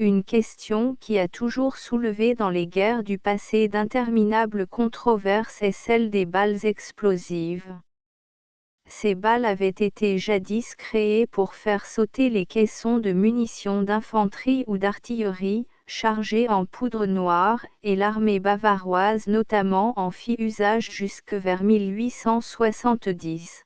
S1: Une question qui a toujours soulevé dans les guerres du passé d'interminables controverses est celle des balles explosives. Ces balles avaient été jadis créées pour faire sauter les caissons de munitions d'infanterie ou d'artillerie, chargées en poudre noire, et l'armée bavaroise notamment en fit usage jusque vers 1870.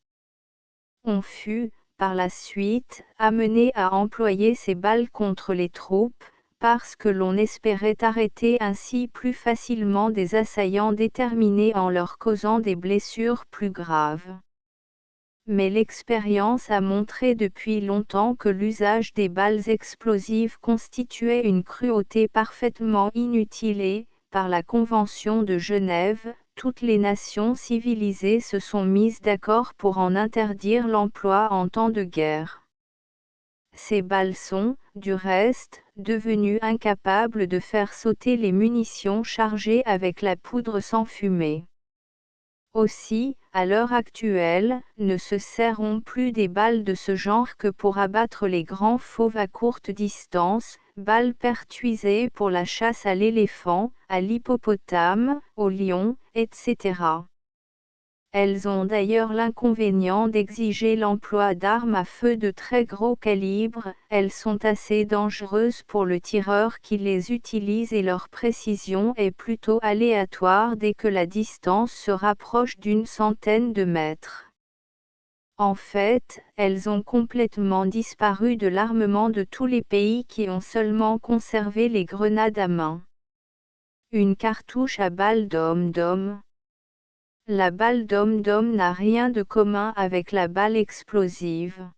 S1: On fut, par la suite, amené à employer ces balles contre les troupes, parce que l'on espérait arrêter ainsi plus facilement des assaillants déterminés en leur causant des blessures plus graves. Mais l'expérience a montré depuis longtemps que l'usage des balles explosives constituait une cruauté parfaitement inutile et, par la Convention de Genève, toutes les nations civilisées se sont mises d'accord pour en interdire l'emploi en temps de guerre. Ces balles sont, du reste, devenues incapables de faire sauter les munitions chargées avec la poudre sans fumée. Aussi, à l'heure actuelle, ne se seront plus des balles de ce genre que pour abattre les grands fauves à courte distance, balles pertuisées pour la chasse à l'éléphant, à l'hippopotame, au lion, etc. Elles ont d'ailleurs l'inconvénient d'exiger l'emploi d'armes à feu de très gros calibre, elles sont assez dangereuses pour le tireur qui les utilise et leur précision est plutôt aléatoire dès que la distance se rapproche d'une centaine de mètres. En fait, elles ont complètement disparu de l'armement de tous les pays qui ont seulement conservé les grenades à main. Une cartouche à balles d'homme. La balle d'homme n'a rien de commun avec la balle explosive.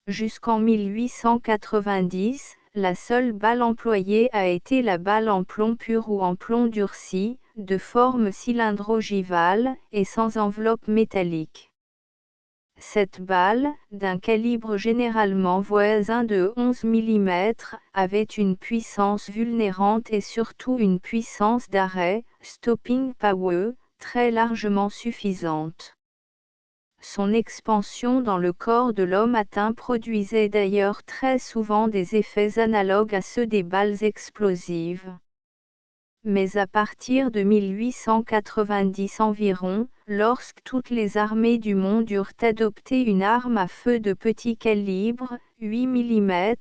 S1: Jusqu'en 1890, la seule balle employée a été la balle en plomb pur ou en plomb durci, de forme cylindro-ogivale, et sans enveloppe métallique. Cette balle, d'un calibre généralement voisin de 11 mm, avait une puissance vulnérante et surtout une puissance d'arrêt, stopping power, très largement suffisante. Son expansion dans le corps de l'homme atteint produisait d'ailleurs très souvent des effets analogues à ceux des balles explosives. Mais à partir de 1890 environ, lorsque toutes les armées du monde eurent adopté une arme à feu de petit calibre, 8 mm,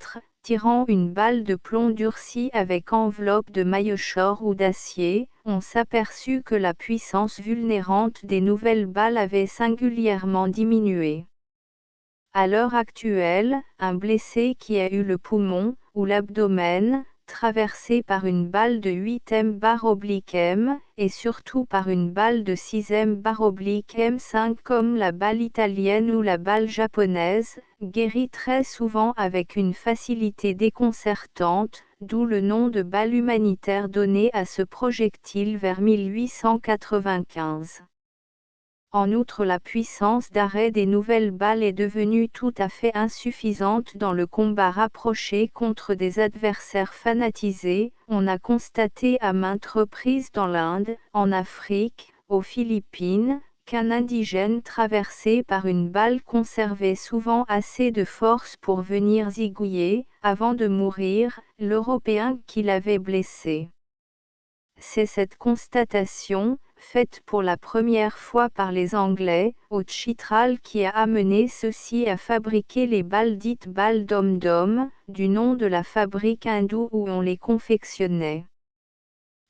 S1: tirant une balle de plomb durci avec enveloppe de maillechort ou d'acier, on s'aperçut que la puissance vulnérante des nouvelles balles avait singulièrement diminué. À l'heure actuelle, un blessé qui a eu le poumon, ou l'abdomen, traversé par une balle de 8M/M, et surtout par une balle de 6M/M5 comme la balle italienne ou la balle japonaise, guérit très souvent avec une facilité déconcertante, d'où le nom de balle humanitaire donné à ce projectile vers 1895. En outre, la puissance d'arrêt des nouvelles balles est devenue tout à fait insuffisante dans le combat rapproché contre des adversaires fanatisés. On a constaté à maintes reprises dans l'Inde, en Afrique, aux Philippines, qu'un indigène traversé par une balle conservait souvent assez de force pour venir zigouiller, avant de mourir, l'Européen qui l'avait blessé. C'est cette constatation, faite pour la première fois par les Anglais, au Chitral qui a amené ceux-ci à fabriquer les balles dites balles dom-dom, du nom de la fabrique hindoue où on les confectionnait.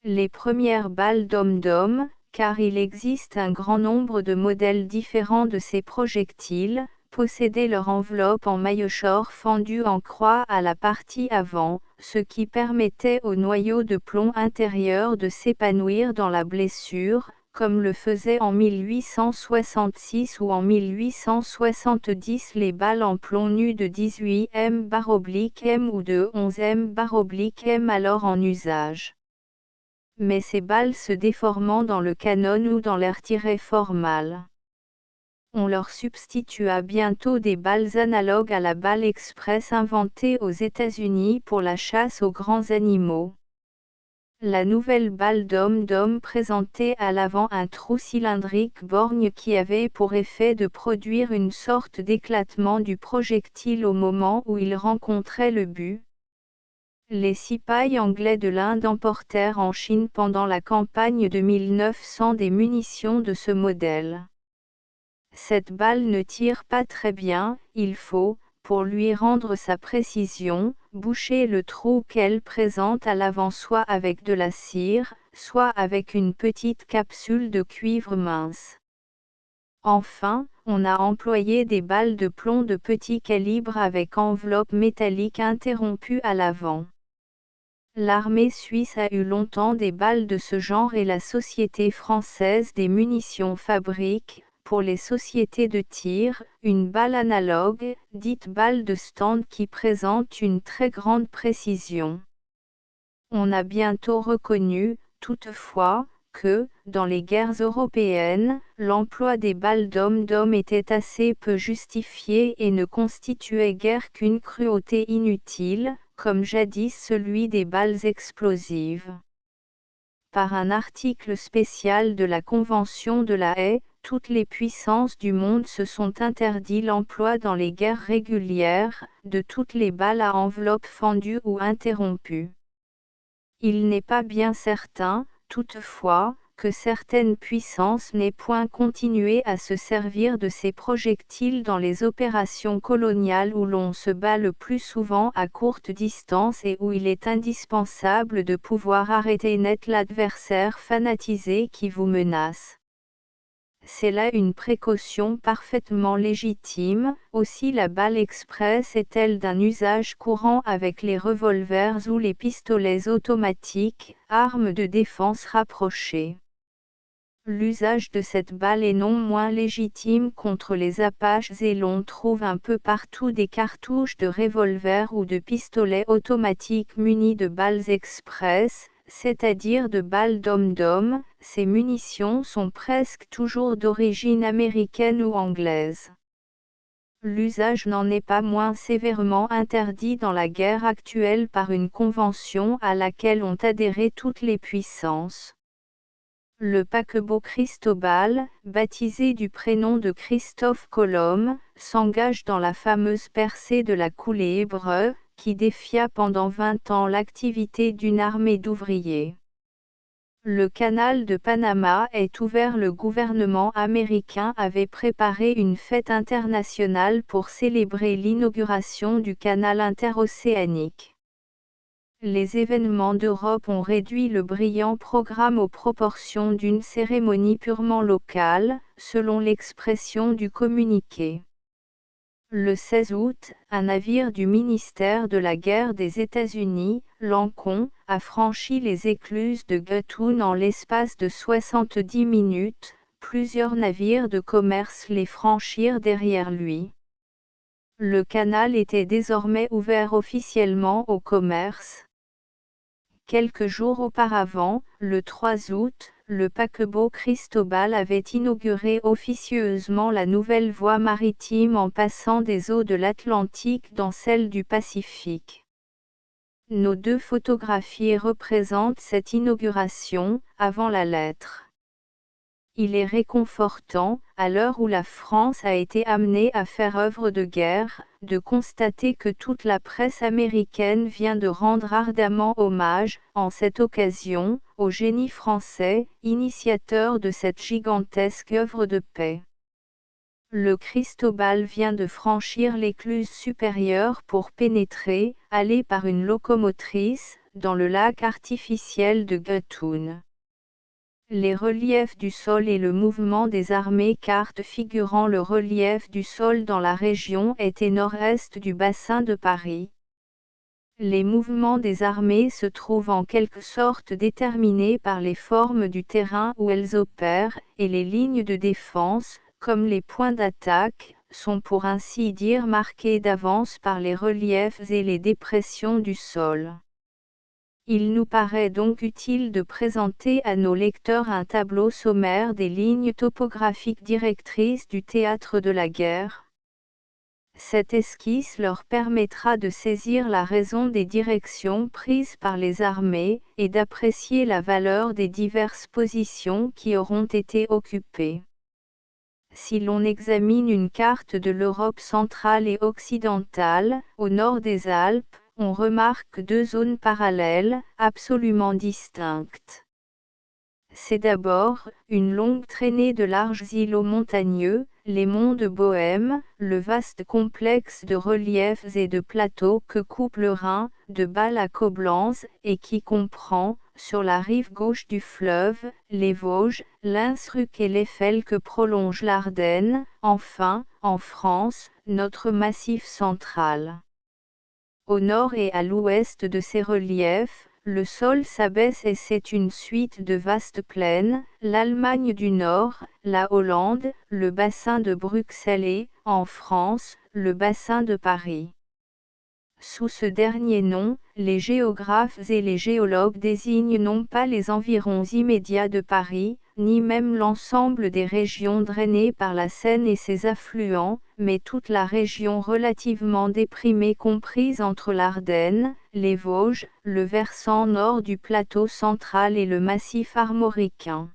S1: Les premières balles dom-dom, car il existe un grand nombre de modèles différents de ces projectiles, possédaient leur enveloppe en maillotchore fendue en croix à la partie avant, ce qui permettait au noyau de plomb intérieur de s'épanouir dans la blessure, comme le faisaient en 1866 ou en 1870 les balles en plomb nu de 18M/M ou de 11M/M alors en usage. Mais ces balles se déformant dans le canon ou dans l'air tiraient fort mal. On leur substitua bientôt des balles analogues à la balle express inventée aux États-Unis pour la chasse aux grands animaux. La nouvelle balle dom-dom présentait à l'avant un trou cylindrique borgne qui avait pour effet de produire une sorte d'éclatement du projectile au moment où il rencontrait le but. Les cipayes anglais de l'Inde emportèrent en Chine pendant la campagne de 1900 des munitions de ce modèle. Cette balle ne tire pas très bien, il faut, pour lui rendre sa précision, boucher le trou qu'elle présente à l'avant soit avec de la cire, soit avec une petite capsule de cuivre mince. Enfin, on a employé des balles de plomb de petit calibre avec enveloppe métallique interrompue à l'avant. L'armée suisse a eu longtemps des balles de ce genre et la Société française des munitions fabrique, pour les sociétés de tir, une balle analogue, dite balle de stand qui présente une très grande précision. On a bientôt reconnu, toutefois, que, dans les guerres européennes, l'emploi des balles dom-dom était assez peu justifié et ne constituait guère qu'une cruauté inutile, comme jadis celui des balles explosives. Par un article spécial de la Convention de la Haye, toutes les puissances du monde se sont interdit l'emploi dans les guerres régulières, de toutes les balles à enveloppe fendue ou interrompue. Il n'est pas bien certain, toutefois, que certaines puissances n'aient point continué à se servir de ces projectiles dans les opérations coloniales où l'on se bat le plus souvent à courte distance et où il est indispensable de pouvoir arrêter net l'adversaire fanatisé qui vous menace. C'est là une précaution parfaitement légitime, aussi la balle express est-elle d'un usage courant avec les revolvers ou les pistolets automatiques, armes de défense rapprochées. L'usage de cette balle est non moins légitime contre les Apaches et l'on trouve un peu partout des cartouches de revolver ou de pistolets automatiques munis de balles express, c'est-à-dire de balles dom-dom. Ces munitions sont presque toujours d'origine américaine ou anglaise. L'usage n'en est pas moins sévèrement interdit dans la guerre actuelle par une convention à laquelle ont adhéré toutes les puissances. Le paquebot Cristobal, baptisé du prénom de Christophe Colomb, s'engage dans la fameuse percée de la coulée Hébreu, qui défia pendant 20 ans l'activité d'une armée d'ouvriers. Le canal de Panama est ouvert. Le gouvernement américain avait préparé une fête internationale pour célébrer l'inauguration du canal interocéanique. Les événements d'Europe ont réduit le brillant programme aux proportions d'une cérémonie purement locale, selon l'expression du communiqué. Le 16 août, un navire du ministère de la Guerre des États-Unis, l'Ancon, a franchi les écluses de Gatun en l'espace de 70 minutes, plusieurs navires de commerce les franchirent derrière lui. Le canal était désormais ouvert officiellement au commerce. Quelques jours auparavant, le 3 août, le paquebot Cristobal avait inauguré officieusement la nouvelle voie maritime en passant des eaux de l'Atlantique dans celles du Pacifique. Nos deux photographies représentent cette inauguration, avant la lettre. Il est réconfortant, à l'heure où la France a été amenée à faire œuvre de guerre, de constater que toute la presse américaine vient de rendre ardemment hommage, en cette occasion, au génie français, initiateur de cette gigantesque œuvre de paix. Le Cristobal vient de franchir l'écluse supérieure pour pénétrer, allé par une locomotrice, dans le lac artificiel de Gatun. Les reliefs du sol et le mouvement des armées. Carte figurant le relief du sol dans la région est et nord-est du bassin de Paris. Les mouvements des armées se trouvent en quelque sorte déterminés par les formes du terrain où elles opèrent, et les lignes de défense, comme les points d'attaque, sont pour ainsi dire marqués d'avance par les reliefs et les dépressions du sol. Il nous paraît donc utile de présenter à nos lecteurs un tableau sommaire des lignes topographiques directrices du théâtre de la guerre. Cette esquisse leur permettra de saisir la raison des directions prises par les armées, et d'apprécier la valeur des diverses positions qui auront été occupées. Si l'on examine une carte de l'Europe centrale et occidentale, au nord des Alpes, on remarque deux zones parallèles, absolument distinctes. C'est d'abord une longue traînée de larges îlots montagneux, les monts de Bohême, le vaste complexe de reliefs et de plateaux que coupe le Rhin, de Bâle à Coblence, et qui comprend, sur la rive gauche du fleuve, les Vosges, l'Innsbruck et l'Eifel que prolonge l'Ardenne, enfin, en France, notre massif central. Au nord et à l'ouest de ces reliefs, le sol s'abaisse et c'est une suite de vastes plaines, l'Allemagne du Nord, la Hollande, le bassin de Bruxelles et, en France, le bassin de Paris. Sous ce dernier nom, les géographes et les géologues désignent non pas les environs immédiats de Paris, ni même l'ensemble des régions drainées par la Seine et ses affluents, mais toute la région relativement déprimée comprise entre l'Ardenne, les Vosges, le versant nord du plateau central et le massif armoricain.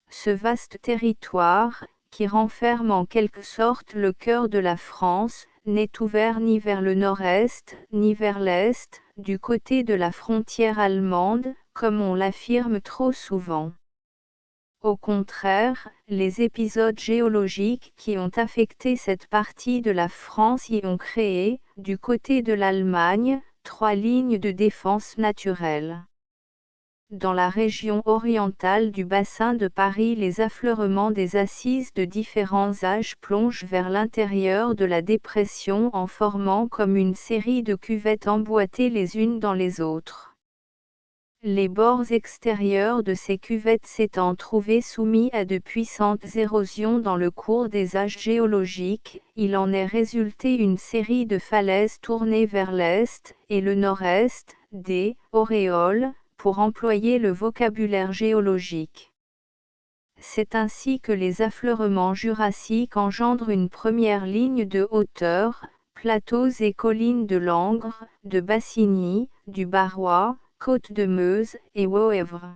S1: Ce vaste territoire, qui renferme en quelque sorte le cœur de la France, n'est ouvert ni vers le nord-est, ni vers l'est, du côté de la frontière allemande, comme on l'affirme trop souvent. Au contraire, les épisodes géologiques qui ont affecté cette partie de la France y ont créé, du côté de l'Allemagne, trois lignes de défense naturelle. Dans la région orientale du bassin de Paris, les affleurements des assises de différents âges plongent vers l'intérieur de la dépression en formant comme une série de cuvettes emboîtées les unes dans les autres. Les bords extérieurs de ces cuvettes s'étant trouvés soumis à de puissantes érosions dans le cours des âges géologiques, il en est résulté une série de falaises tournées vers l'est et le nord-est, des auréoles, pour employer le vocabulaire géologique. C'est ainsi que les affleurements jurassiques engendrent une première ligne de hauteur, plateaux et collines de Langres, de Bassigny, du Barrois, Côte de Meuse et Woëvre.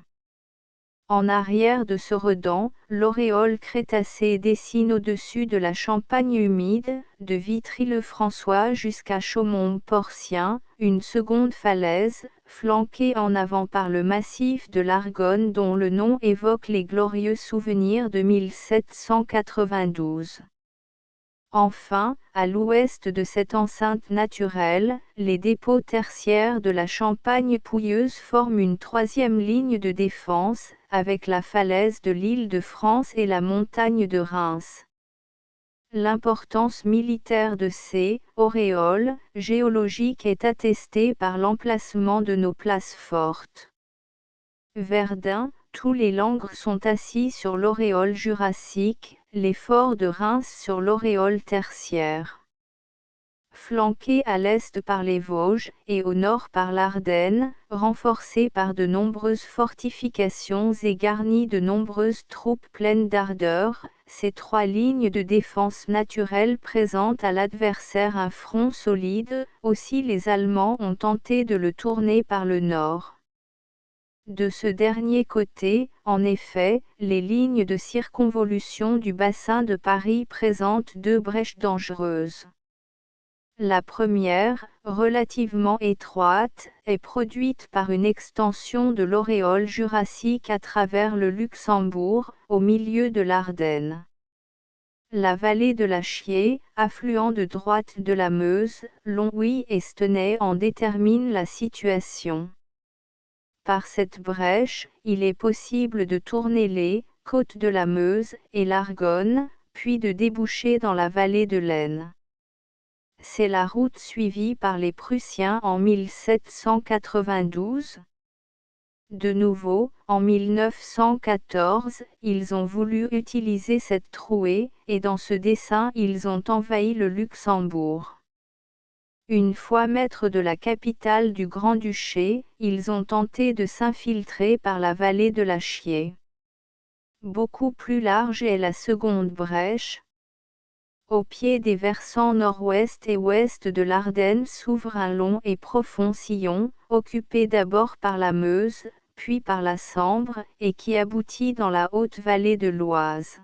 S1: En arrière de ce redan, l'auréole crétacée dessine au-dessus de la Champagne humide, de Vitry-le-François jusqu'à Chaumont-Porcien, une seconde falaise, flanquée en avant par le massif de l'Argonne dont le nom évoque les glorieux souvenirs de 1792. Enfin, à l'ouest de cette enceinte naturelle, les dépôts tertiaires de la Champagne pouilleuse forment une troisième ligne de défense, avec la falaise de l'Île-de-France et la montagne de Reims. L'importance militaire de ces auréoles géologiques est attestée par l'emplacement de nos places fortes. Verdun, tous les Langres sont assis sur l'auréole jurassique, les forts de Reims sur l'auréole tertiaire. Flanqués à l'est par les Vosges et au nord par l'Ardenne, renforcés par de nombreuses fortifications et garnis de nombreuses troupes pleines d'ardeur, ces trois lignes de défense naturelle présentent à l'adversaire un front solide. Aussi les Allemands ont tenté de le tourner par le nord. De ce dernier côté, en effet, les lignes de circonvolution du bassin de Paris présentent deux brèches dangereuses. La première, relativement étroite, est produite par une extension de l'auréole jurassique à travers le Luxembourg, au milieu de l'Ardenne. La vallée de la Chiers, affluent de droite de la Meuse, Longwy et Stenay en détermine la situation. Par cette brèche, il est possible de tourner les côtes de la Meuse et l'Argonne, puis de déboucher dans la vallée de l'Aisne. C'est la route suivie par les Prussiens en 1792. De nouveau, en 1914, ils ont voulu utiliser cette trouée, et dans ce dessein ils ont envahi le Luxembourg. Une fois maîtres de la capitale du Grand-Duché, ils ont tenté de s'infiltrer par la vallée de la Chiers. Beaucoup plus large est la seconde brèche. Au pied des versants nord-ouest et ouest de l'Ardenne s'ouvre un long et profond sillon, occupé d'abord par la Meuse, puis par la Sambre, et qui aboutit dans la haute vallée de l'Oise.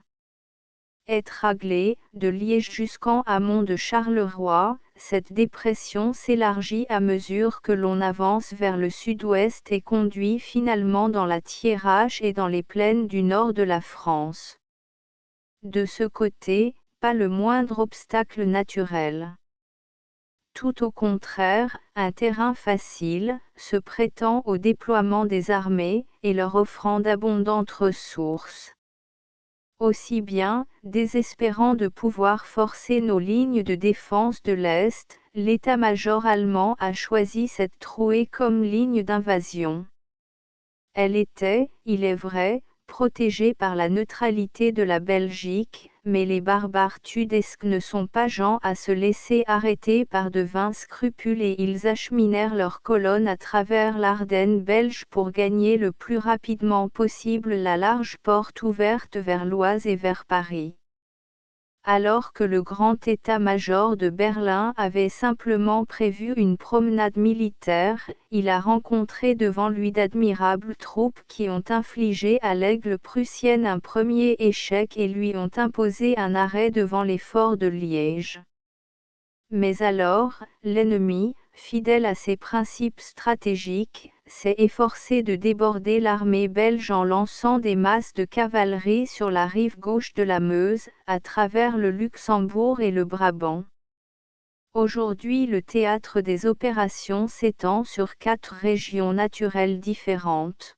S1: Étraglée, de Liège jusqu'en amont de Charleroi, cette dépression s'élargit à mesure que l'on avance vers le sud-ouest et conduit finalement dans la Thiérache et dans les plaines du nord de la France. De ce côté, pas le moindre obstacle naturel. Tout au contraire, un terrain facile, se prêtant au déploiement des armées, et leur offrant d'abondantes ressources. Aussi bien, désespérant de pouvoir forcer nos lignes de défense de l'Est, l'état-major allemand a choisi cette trouée comme ligne d'invasion. Elle était, il est vrai, protégée par la neutralité de la Belgique, mais les barbares tudesques ne sont pas gens à se laisser arrêter par de vains scrupules et ils acheminèrent leurs colonnes à travers l'Ardenne belge pour gagner le plus rapidement possible la large porte ouverte vers l'Oise et vers Paris. Alors que le grand état-major de Berlin avait simplement prévu une promenade militaire, il a rencontré devant lui d'admirables troupes qui ont infligé à l'aigle prussienne un premier échec et lui ont imposé un arrêt devant les forts de Liège. Mais alors, l'ennemi, fidèle à ses principes stratégiques, s'est efforcé de déborder l'armée belge en lançant des masses de cavalerie sur la rive gauche de la Meuse, à travers le Luxembourg et le Brabant. Aujourd'hui, le théâtre des opérations s'étend sur 4 régions naturelles différentes.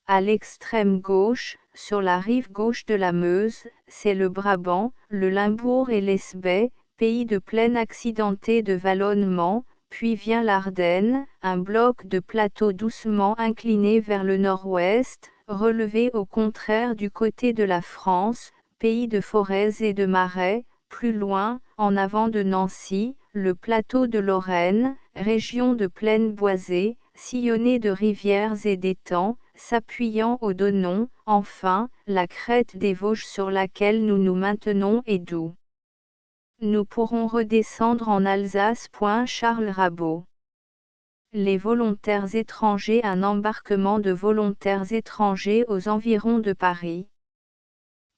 S1: À l'extrême gauche, sur la rive gauche de la Meuse, c'est le Brabant, le Limbourg et l'Esbaie, pays de plaine accidenté de vallonnement, puis vient l'Ardenne, un bloc de plateaux doucement incliné vers le nord-ouest, relevé au contraire du côté de la France, pays de forêts et de marais, plus loin, en avant de Nancy, le plateau de Lorraine, région de plaine boisée, sillonnée de rivières et d'étangs, s'appuyant au Donon, enfin, la crête des Vosges sur laquelle nous nous maintenons est d'où nous pourrons redescendre en Alsace. Charles Rabot. Les volontaires étrangers. Un embarquement de volontaires étrangers aux environs de Paris.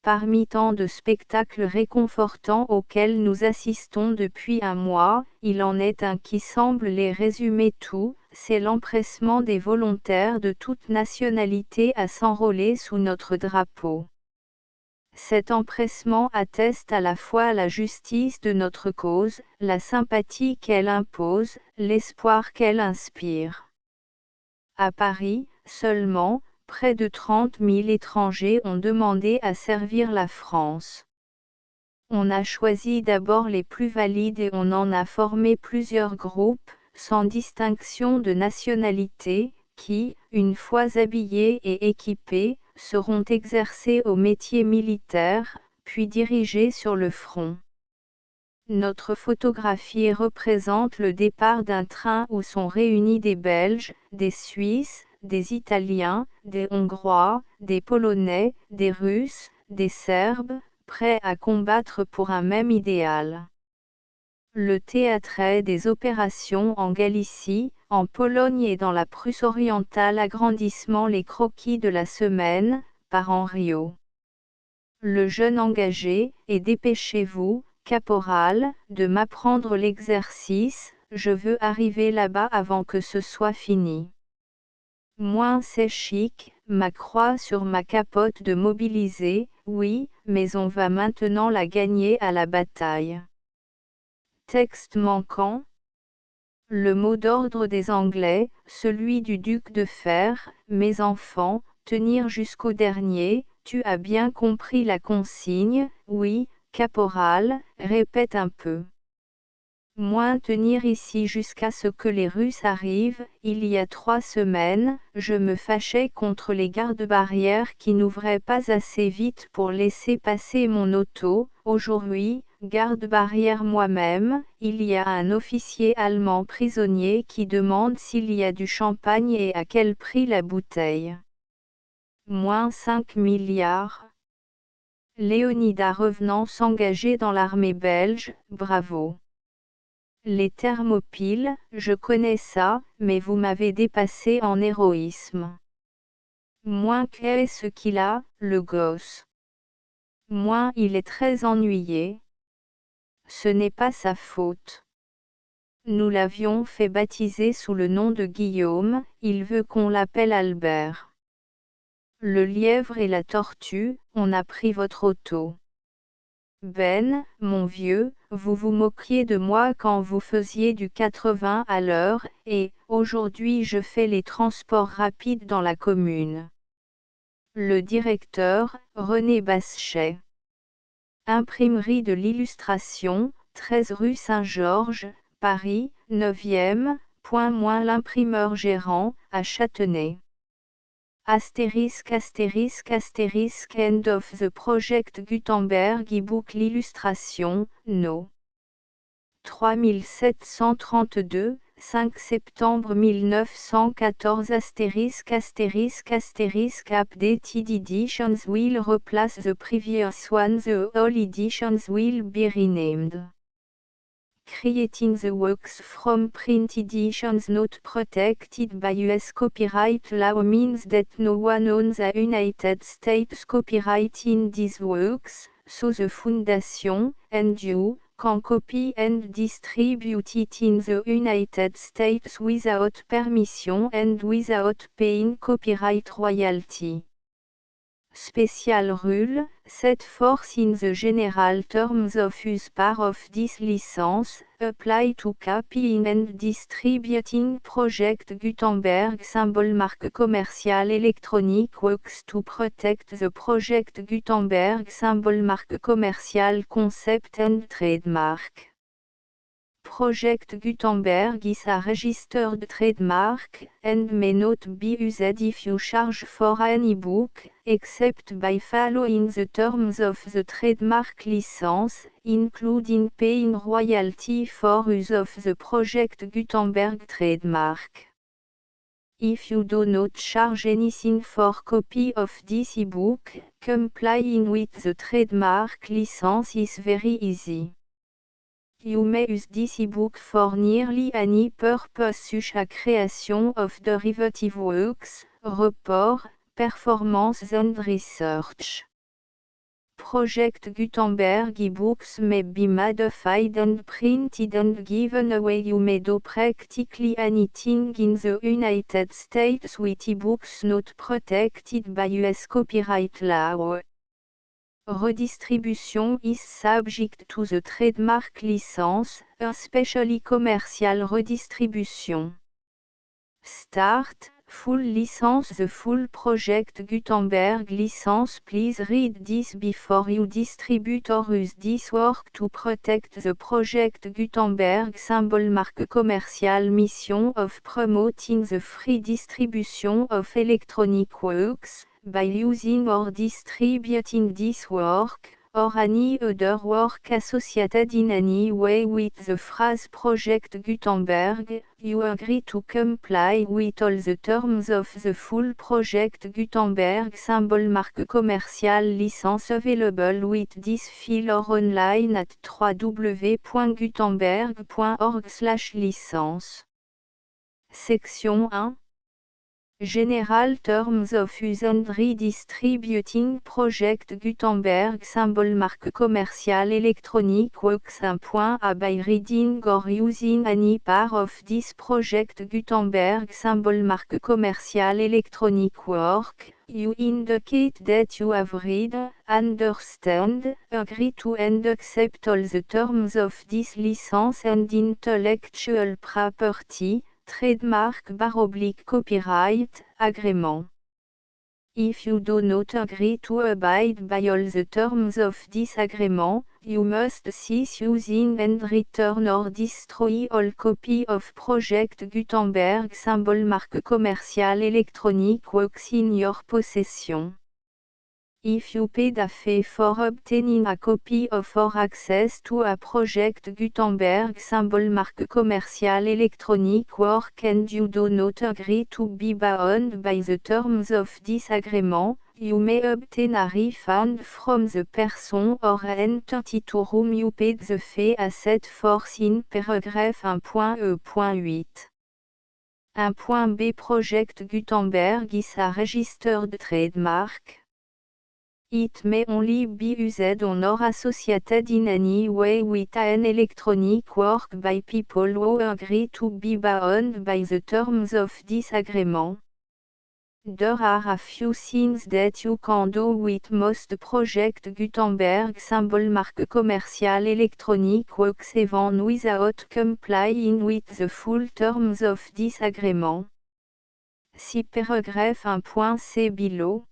S1: Parmi tant de spectacles réconfortants auxquels nous assistons depuis un mois, il en est un qui semble les résumer tout, c'est l'empressement des volontaires de toute nationalité à s'enrôler sous notre drapeau. Cet empressement atteste à la fois la justice de notre cause, la sympathie qu'elle impose, l'espoir qu'elle inspire. À Paris, seulement, près de 30 000 étrangers ont demandé à servir la France. On a choisi d'abord les plus valides et on en a formé plusieurs groupes, sans distinction de nationalité, qui, une fois habillés et équipés, seront exercés au métier militaire, puis dirigés sur le front. Notre photographie représente le départ d'un train où sont réunis des Belges, des Suisses, des Italiens, des Hongrois, des Polonais, des Russes, des Serbes, prêts à combattre pour un même idéal. Le théâtre est des opérations en Galicie, en Pologne et dans la Prusse orientale. Agrandissement. Les croquis de la semaine, par Henriot. Le jeune engagé, et dépêchez-vous, caporal, de m'apprendre l'exercice, je veux arriver là-bas avant que ce soit fini. Moins c'est chic, ma croix sur ma capote de mobiliser, oui, mais on va maintenant la gagner à la bataille. Texte manquant. Le mot d'ordre des Anglais, celui du duc de Fer, mes enfants, tenir jusqu'au dernier, tu as bien compris la consigne, oui, caporal, répète un peu. Moins tenir ici jusqu'à ce que les Russes arrivent. Il y a 3 semaines, je me fâchais contre les gardes-barrières qui n'ouvraient pas assez vite pour laisser passer mon auto. Aujourd'hui, garde-barrière moi-même, il y a un officier allemand prisonnier qui demande s'il y a du champagne et à quel prix la bouteille. Moins 5 milliards. Léonidas revenant s'engager dans l'armée belge, bravo. Les Thermopyles, je connais ça, mais vous m'avez dépassé en héroïsme. Moins qu'est-ce qu'il a, le gosse. Moins il est très ennuyé. Ce n'est pas sa faute. Nous l'avions fait baptiser sous le nom de Guillaume, il veut qu'on l'appelle Albert. Le lièvre et la tortue, on a pris votre auto. Ben, mon vieux, vous vous moquiez de moi quand vous faisiez du 80 à l'heure, et, aujourd'hui je fais les transports rapides dans la commune. Le directeur, René Baschet. Imprimerie de l'Illustration, 13 rue Saint-Georges, Paris, 9e, l'imprimeur gérant, à Châtenay. *** End of the Project Gutenberg ebook. L'illustration, no. 3732, 5 septembre 1914. *** Updated editions will replace the previous one. The all editions will be renamed. Creating the works from print editions not protected by US copyright law means that no one owns a United States copyright in these works, so the Foundation, and you, can copy and distribute it in the United States without permission and without paying copyright royalty. Special rule, set forth in the general terms of use part of this license, apply to copying and distributing Project Gutenberg symbol marque commercial electronic works to protect the Project Gutenberg symbol marque commercial concept and trademark. Project Gutenberg is a registered trademark, and may not be used if you charge for an e-book, except by following the terms of the trademark license, including paying royalty for use of the Project Gutenberg trademark. If you do not charge anything for copy of this e-book, complying with the trademark license is very easy. You may use this e-book for nearly any purpose such as creation of derivative works, report, performance and research. Project Gutenberg e-books may be modified and printed and given away. You may do practically anything in the United States with e-books not protected by US copyright law. Redistribution is subject to the trademark license, especially commercial redistribution. Start, Full license. The full project Gutenberg license. Please read this before you distribute or use this work to protect the project Gutenberg symbol. Marque commerciale. Mission of promoting the free distribution of electronic works, by using or distributing this work, or any other work associated in any way with the phrase Project Gutenberg. You agree to comply with all the terms of the full Project Gutenberg symbol. Marque commerciale. Licence available with this file or online at www.gutenberg.org/licence. Section 1. General Terms of Use and Redistributing Project Gutenberg symbol. Marque commerciale electronic works. 1.a By reading or using any part of this Project Gutenberg symbol. Marque commerciale electronic work, you indicate that you have read, understand, agree to and accept all the terms of this license and intellectual property, trademark / copyright, agreement. If you do not agree to abide by all the terms of this agreement, you must cease using and return or destroy all copy of Project Gutenberg symbol. Marque commerciale electronic works in your possession. If you paid a fee for obtaining a copy of or access to a Project Gutenberg symbol. Marque commerciale electronic work and you do not agree to be bound by the terms of this agreement, you may obtain a refund from the person or entity to whom you paid the fee as set forth in paragraph 1.e.8. 1.b Project Gutenberg is a registered trademark. It may only be used on or associated in any way with an electronic work by people who agree to be bound by the terms of this agreement. There are a few things that you can do with most Project Gutenberg symbol. Marque commerciale electronic works even without complying with the full terms of this agreement. See paragraph 1.c below.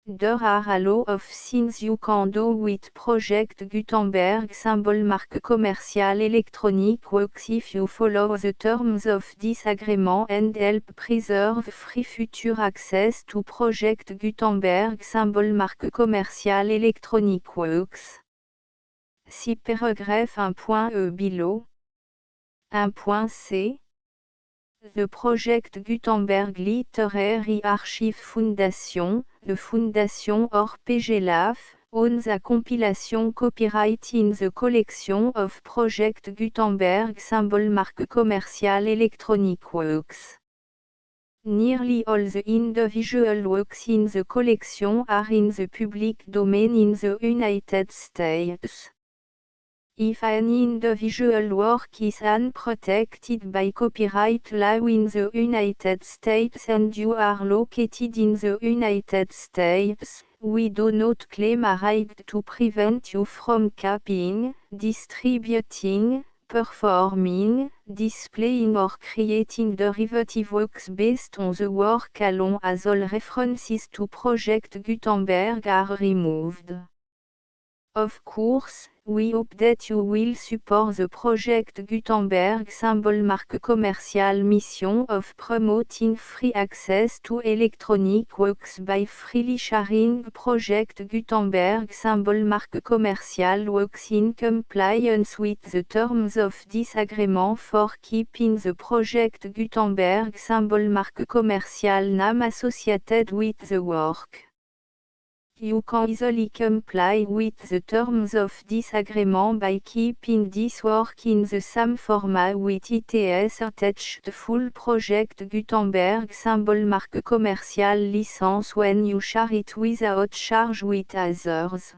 S1: There are a lot of things you can do with Project Gutenberg symbol. Marque commerciale electronic works if you follow the terms of this agreement and help preserve free future access to Project Gutenberg symbol. Marque commerciale electronic works. See paragraph 1.e below. 1.c The Project Gutenberg Literary Archive Foundation, the Foundation or PGLAF, owns a compilation copyright in the collection of Project Gutenberg symbol. Marque commerciale electronic works. Nearly all the individual works in the collection are in the public domain in the United States. If an individual work is unprotected by copyright law in the United States and you are located in the United States, we do not claim a right to prevent you from copying, distributing, performing, displaying or creating derivative works based on the work alone as all references to Project Gutenberg are removed. Of course, we hope that you will support the Project Gutenberg symbol. Marque commerciale mission of promoting free access to electronic works by freely sharing Project Gutenberg symbol. Marque commerciale works in compliance with the terms of this agreement for keeping the Project Gutenberg symbol. Marque commerciale name associated with the work. You can easily comply with the terms of this agreement by keeping this work in the same format with its attached full Project Gutenberg symbol. Marque commerciale license when you share it without charge with others.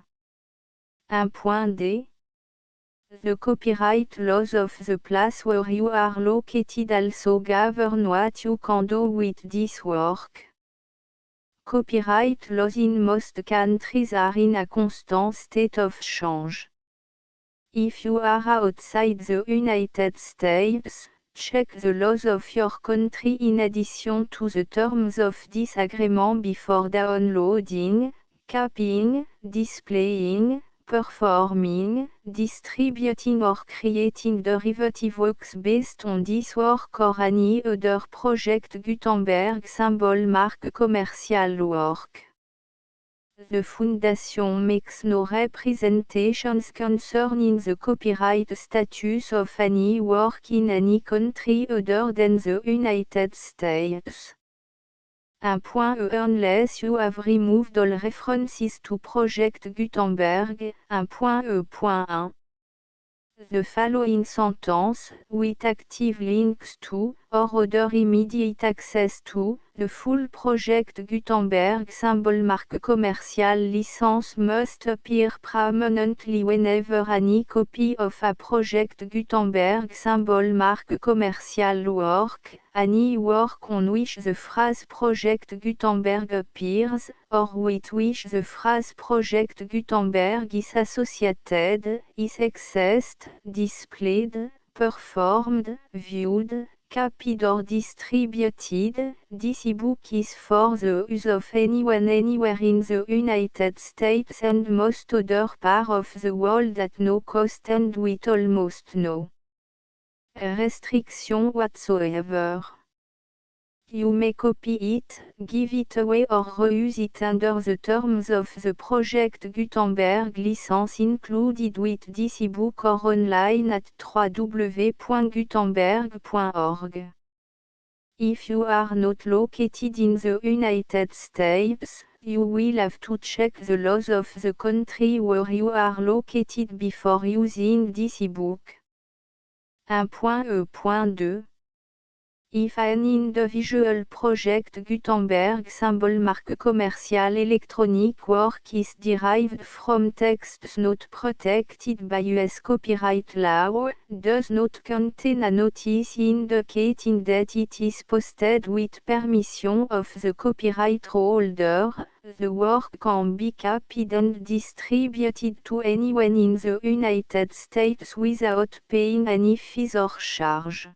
S1: 1.d The copyright laws of the place where you are located also govern what you can do with this work. Copyright laws in most countries are in a constant state of change. If you are outside the United States, check the laws of your country in addition to the terms of this agreement before downloading, copying, displaying, performing, distributing or creating derivative works based on this work or any other project Gutenberg symbol marque commercial work. The Foundation makes no representations concerning the copyright status of any work in any country other than the United States. Unless you have removed all references to Project Gutenberg. 1.1. The following sentence, with active links to, or other immediate access to, the full Project Gutenberg symbol marque commercial license must appear prominently whenever any copy of a Project Gutenberg symbol marque commercial work, any work on which the phrase Project Gutenberg appears, or with which the phrase Project Gutenberg is associated, is accessed, displayed, performed, viewed, copied or distributed. This ebook is for the use of anyone anywhere in the United States and most other parts of the world at no cost and with almost no restriction whatsoever. You may copy it, give it away or reuse it under the terms of the Project Gutenberg license included with this ebook or online at www.gutenberg.org. If you are not located in the United States, you will have to check the laws of the country where you are located before using this ebook. 1.2. If an individual Project Gutenberg symbol marque commercial electronic work is derived from texts not protected by US copyright law, does not contain a notice indicating that it is posted with permission of the copyright holder, the work can be copied and distributed to anyone in the United States without paying any fees or charge.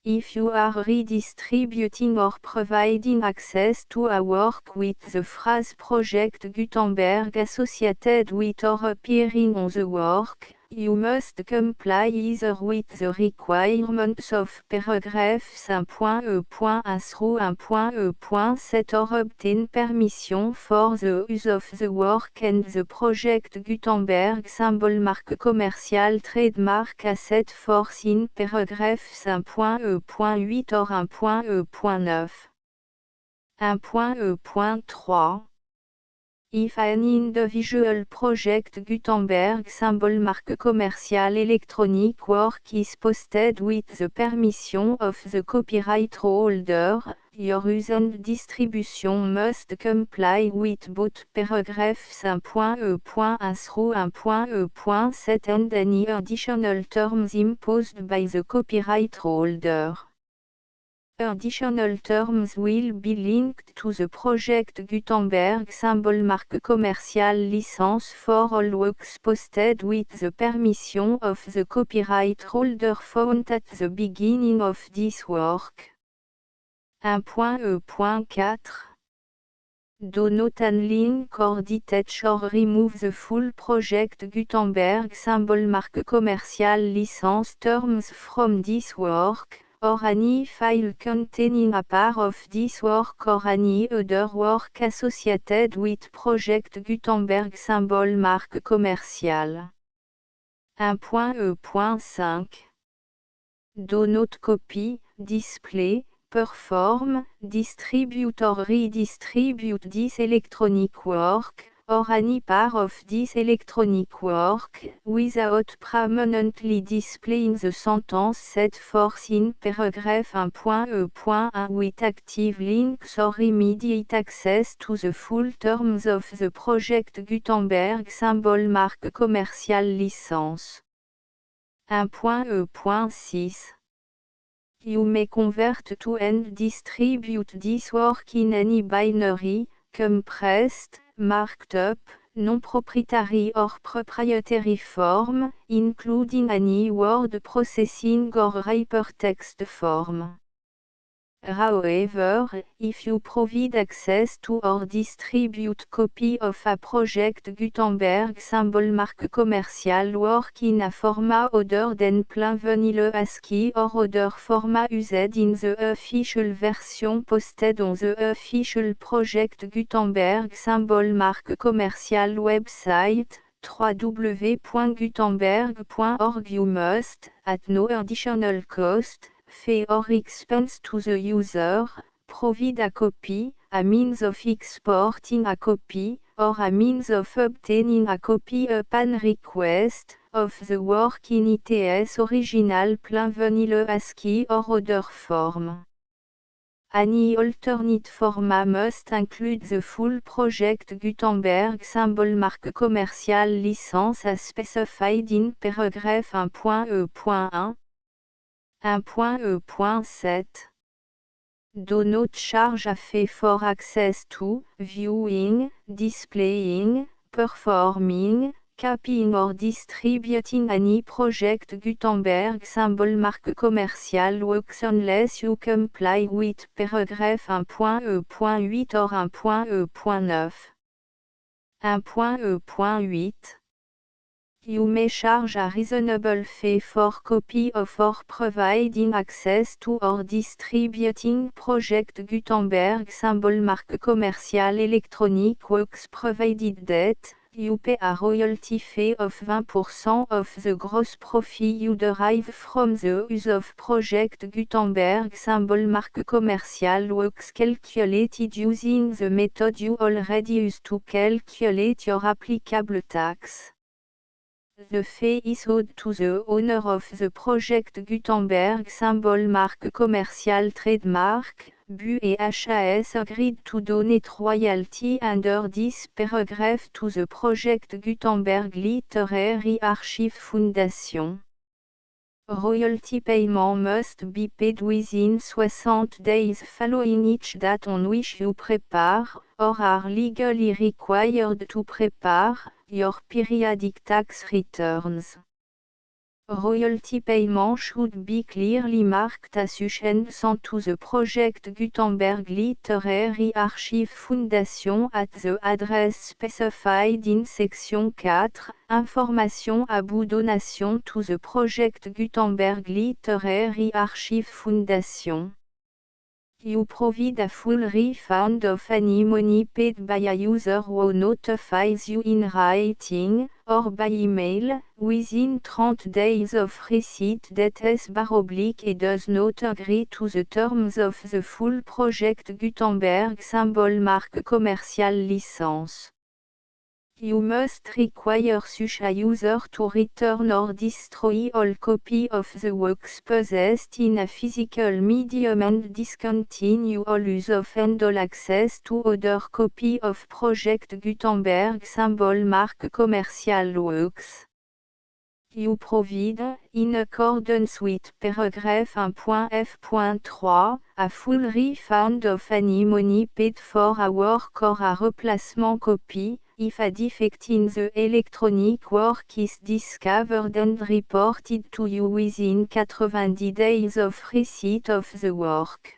S1: If you are redistributing or providing access to a work with the phrase Project Gutenberg associated with or appearing on the work, you must comply either with the requirements of paragraphs 1.1 through 1.7 or obtain permission for the use of the work and the Project Gutenberg symbol marque commercial trademark as set forth in paragraphs 1.8 or 1.9. 1.3. If an individual Project Gutenberg symbol marque commercial electronic work is posted with the permission of the copyright holder, your use and distribution must comply with both paragraphs 1.1 through 1.7 and any additional terms imposed by the copyright holder. Additional terms will be linked to the Project Gutenberg symbol marque commercial license for all works posted with the permission of the copyright holder found at the beginning of this work. 1.4. Do not unlink or detach or remove the full Project Gutenberg symbol marque commercial license terms from this work, or any file containing a part of this work or any other work associated with Project Gutenberg symbol marque commercial. 1.5. Do not copy, display, perform, distribute or redistribute this electronic work, or any part of this electronic work, without permanently displaying the sentence set forth in paragraph 1.1 with active links or immediate access to the full terms of the Project Gutenberg symbol marque commercial license. 1.6. You may convert to and distribute this work in any binary, compressed, marked up, non-proprietary or proprietary form, including any word processing or hypertext form. However, if you provide access to or distribute copy of a project Gutenberg symbol marque commercial work in a format other than plain vanilla ASCII or other format used in the official version posted on the official project Gutenberg symbol marque commercial website, www.gutenberg.org, you must, at no additional cost, fee or expense to the user, provide a copy, a means of exporting a copy, or a means of obtaining a copy upon request, of the work in its original plain vanilla ASCII or other form. Any alternate format must include the full project Gutenberg symbol marque commercial license as specified in paragraph 1.e.1. 1.e.7. Do not charge a fee for access to, viewing, displaying, performing, copying or distributing any project Gutenberg symbol marque commercial works unless you comply with paragraph 1.e.8 or 1.e.9. 1.e.8. You may charge a reasonable fee for copy of or providing access to or distributing project Gutenberg symbol marque commercial electronic works provided that you pay a royalty fee of 20% of the gross profit you derive from the use of project Gutenberg symbol marque commercial works calculated using the method you already use to calculate your applicable tax. The fee is owed to the owner of the project Gutenberg symbol marque commercial trademark, BU et HAS agreed to donate royalty under this paragraph to the project Gutenberg Literary Archive Foundation. Royalty payment must be paid within 60 days following each date on which you prepare, or are legally required to prepare, your periodic tax returns. Royalty payment should be clearly marked association to the project Gutenberg Literary Archive Foundation at the address specified in section 4, Information about donation to the project Gutenberg Literary Archive Foundation. You provide a full refund of any money paid by a user who notifies you in writing, or by email, within 30 days of receipt that et does not agree to the terms of the full project Gutenberg symbol marque commercial license. You must require such a user to return or destroy all copy of the works possessed in a physical medium and discontinue all use of and all access to other copy of project Gutenberg symbol marque commercial works. You provide, in accordance with paragraph 1.f.3, a full refund of any money paid for a work or a replacement copy, if a defect in the electronic work is discovered and reported to you within 90 days of receipt of the work.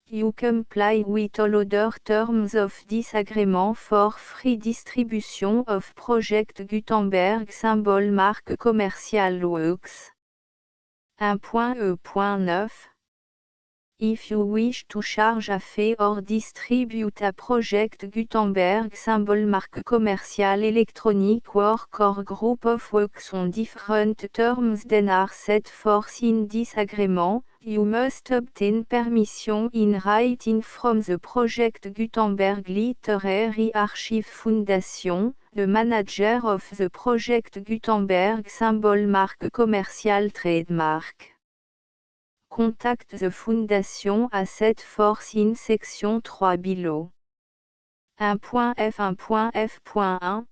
S1: You comply with all other terms of this agreement for free distribution of project Gutenberg symbol marque commercial works. 1.e.9. If you wish to charge a fee or distribute a project Gutenberg symbol marque commercial electronic work or group of works on different terms than are set forth in this agreement, you must obtain permission in writing from the project Gutenberg Literary Archive Foundation, the manager of the project Gutenberg symbol marque commercial trademark. Contact the Foundation à set forth in section 3 below. 1.f1.f.1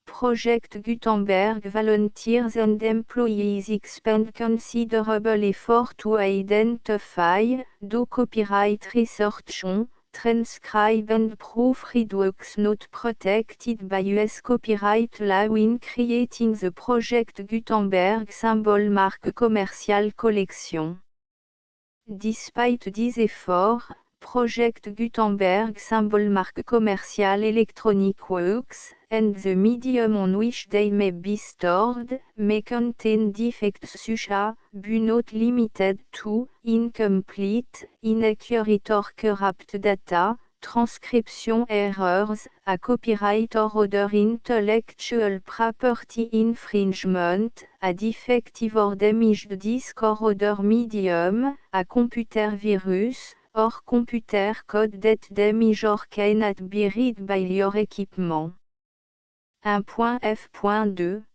S1: Project Gutenberg volunteers and employees expend considerable effort to identify, do copyright research on, transcribe and proofread works not protected by US copyright law in creating the Project Gutenberg symbol marque commercial collection. Despite these efforts, Project Gutenberg symbol marque commercial electronic works, and the medium on which they may be stored, may contain defects such as, but not limited to, incomplete, inaccurate or corrupt data, transcription errors, a copyright or other intellectual property infringement, a defective or damaged disk or other medium, a computer virus, or computer code that damage or cannot be read by your equipment. 1.f.2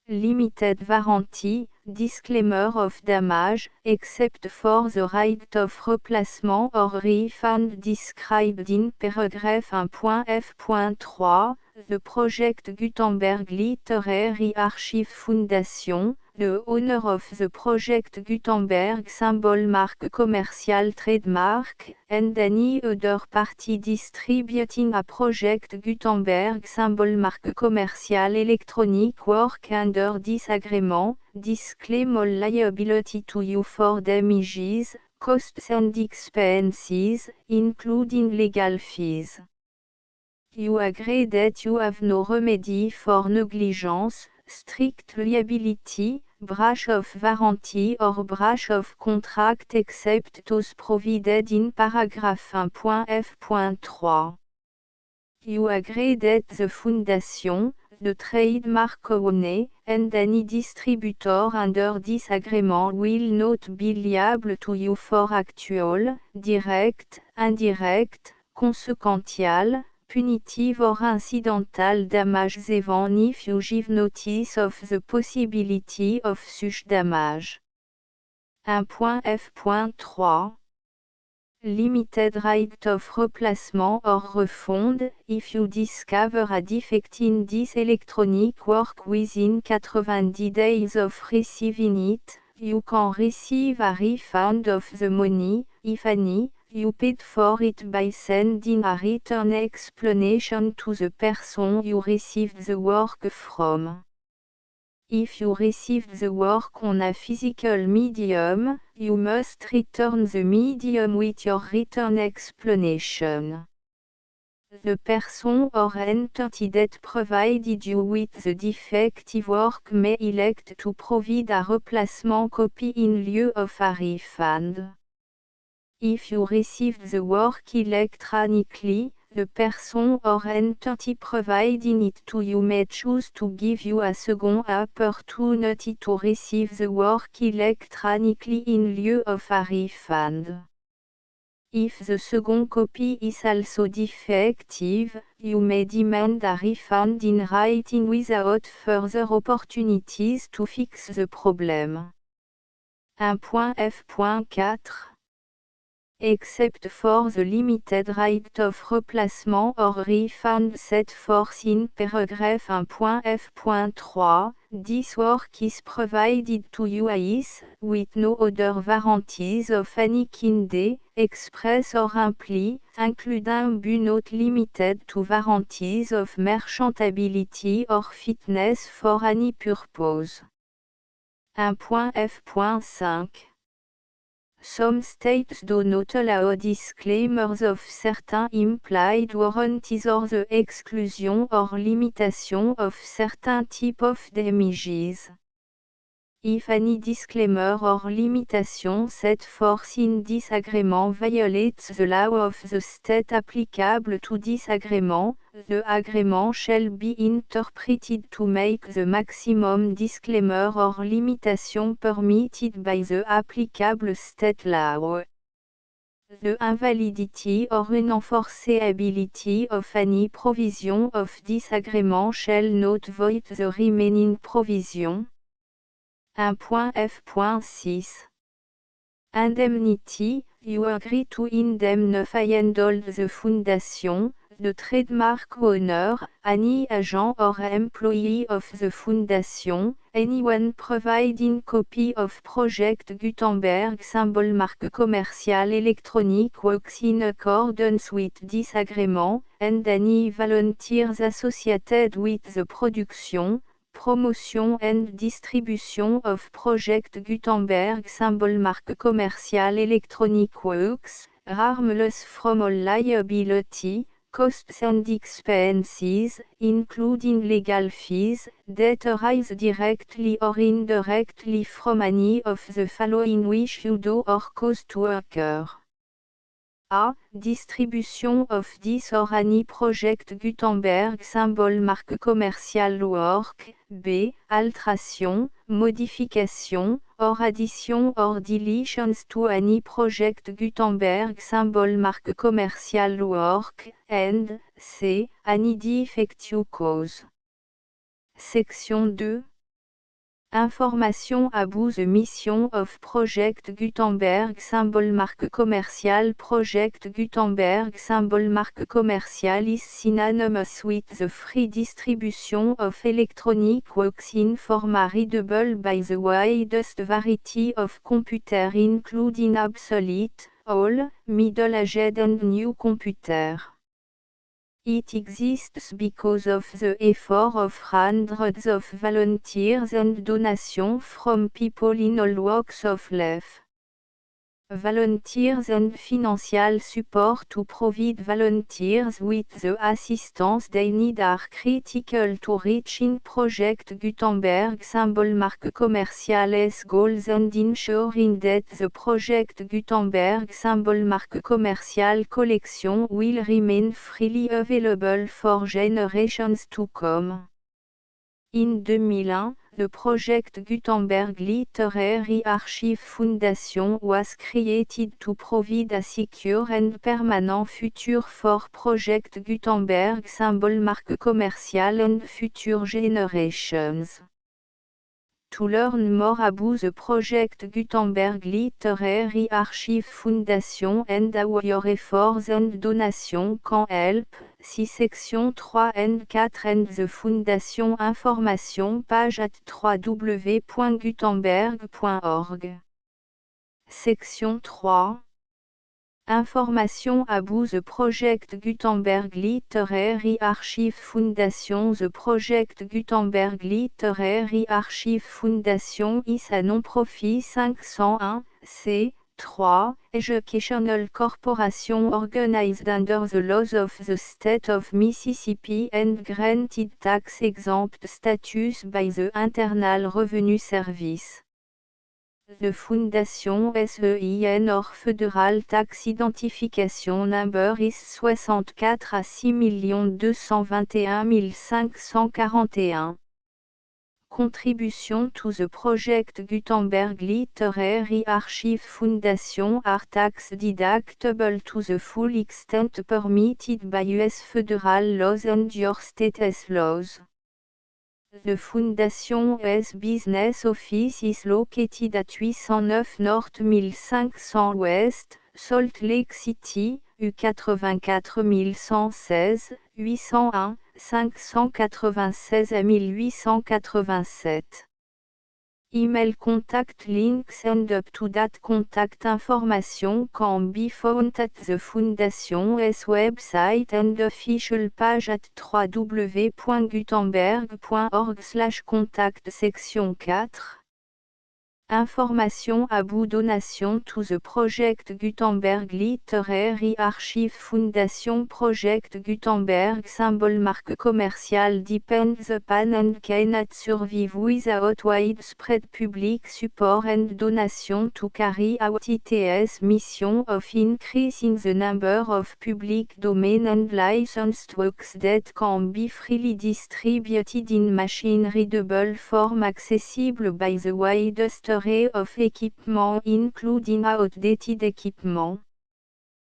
S1: Limited warranty, disclaimer of damage, except for the right of replacement or refund described in paragraph 1.f.3, the Project Gutenberg Literary Archive Foundation, the owner of the Project Gutenberg symbol marque commercial trademark, and any other party distributing a Project Gutenberg symbol marque commercial electronic work under this agreement, disclaim all liability to you for damages, costs and expenses, including legal fees. You agree that you have no remedy for negligence, strict liability, breach of warranty or breach of contract except those provided in paragraph 1.f.3. You agree that the Foundation, the trademark owner, and any distributor under this agreement will not be liable to you for actual, direct, indirect, consequential, punitive or incidental damages even if you give notice of the possibility of such damage. 1.f.3 Limited right of replacement or refund, if you discover a defect in this electronic work within 90 days of receiving it, you can receive a refund of the money, if any, you paid for it by sending a written explanation to the person you received the work from. If you received the work on a physical medium, you must return the medium with your written explanation. The person or entity that provided you with the defective work may elect to provide a replacement copy in lieu of a refund. If you received the work electronically, the person or entity providing it to you may choose to give you a second opportunity to receive the work electronically in lieu of a refund. If the second copy is also defective, you may demand a refund in writing without further opportunities to fix the problem. 1.f.4 Except for the limited right of replacement or refund set forth in paragraph 1.f.3, this work is provided to you as, with no other warranties of any kind, express or implied, including but not limited to warranties of merchantability or fitness for any purpose. 1.f.5 Some states do not allow disclaimers of certain implied warranties or the exclusion or limitation of certain types of damages. If any disclaimer or limitation set forth in this agreement violates the law of the state applicable to this agreement, the agreement shall be interpreted to make the maximum disclaimer or limitation permitted by the applicable state law. The invalidity or unenforceability of any provision of this agreement shall not void the remaining provision. 1.f.6 Indemnity, you agree to indemnify and hold the Foundation, the trademark owner, any agent or employee of the Foundation, anyone providing copy of Project Gutenberg symbol marque commerciale électronique works in accordance with this agreement, and any volunteers associated with the production, promotion and distribution of Project Gutenberg symbol marque commerciale électronique works, harmless from all liability, costs and expenses, including legal fees, that arise directly or indirectly from any of the following which you do or cause to occur. A. Distribution of this or any Project Gutenberg symbol marque commerciale work. B. Alteration, modification, or addition or deletions to any Project Gutenberg symbol marque commerciale work. And C. Any defective cause. Section 2. Information about the mission of Project Gutenberg symbol marque commerciale. Project Gutenberg symbol marque commerciale is synonymous with the free distribution of electronic works in format readable by the widest variety of computers including obsolete, old, middle-aged and new computers. It exists because of the effort of hundreds of volunteers and donations from people in all walks of life. Volunteers and financial support to provide volunteers with the assistance they need are critical to reaching Project Gutenberg symbol marque commerciale's goals and ensuring that the Project Gutenberg symbol marque commerciale collection will remain freely available for generations to come. In 2001, the Project Gutenberg Literary Archive Foundation was created to provide a secure and permanent future for Project Gutenberg symbol marque commerciale and future generations. To learn more about the Project Gutenberg Literary Archive Foundation and how your efforts and donations can help, see section 3 and 4 and the Foundation information page at www.gutenberg.org. Section 3. Information about the Project Gutenberg Literary Archive Foundation. The Project Gutenberg Literary Archive Foundation is a non-profit 501, c3, educational corporation organized under the laws of the state of Mississippi and granted tax-exempt status by the Internal Revenue Service. The Foundation SEIN or Federal Tax Identification Number is 64 à 6 221 541. Contribution to the Project Gutenberg Literary Archive Foundation are tax deductible to the full extent permitted by U.S. federal laws and your state's laws. The Foundation's business office is located at 809 North 1500 West, Salt Lake City, U84116, 801, 596 à 1887. Email contact links and up-to-date contact information can be found at the Foundation's website and official page at www.gutenberg.org/contact. Section 4. Information about donation to the Project Gutenberg Literary Archive Foundation. Project Gutenberg symbol marque commerciale depends upon and cannot survive without widespread public support and donation to carry out its mission of increasing the number of public domain and licensed works that can be freely distributed in machine-readable form accessible by the widest array of equipment including outdated equipment.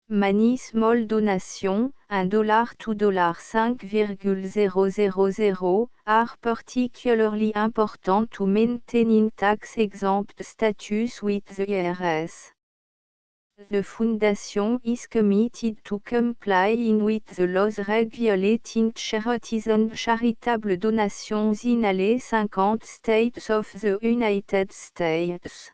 S1: Many small donations, $1 to $5,000, are particularly important to maintaining tax-exempt status with the IRS. The foundation is committed to complying with the laws regulating charities and charitable donations in all 50 states of the United States.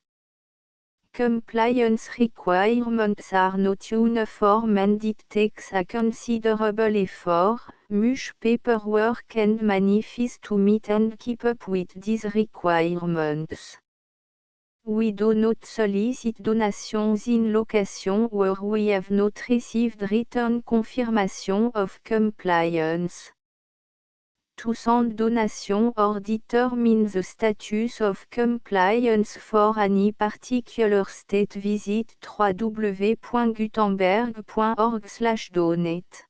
S1: Compliance requirements are not uniform and it takes a considerable effort, much paperwork and money fees to meet and keep up with these requirements. We do not solicit donations in location where we have not received written confirmation of compliance. To send donation or determine the status of compliance for any particular state, visit www.gutenberg.org/donate.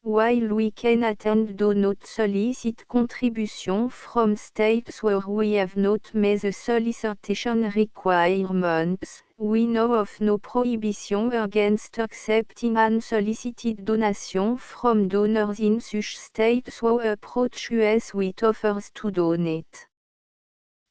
S1: While we cannot and do not solicit contribution from states where we have not met the solicitation requirements, we know of no prohibition against accepting unsolicited donation from donors in such states who approach us with offers to donate.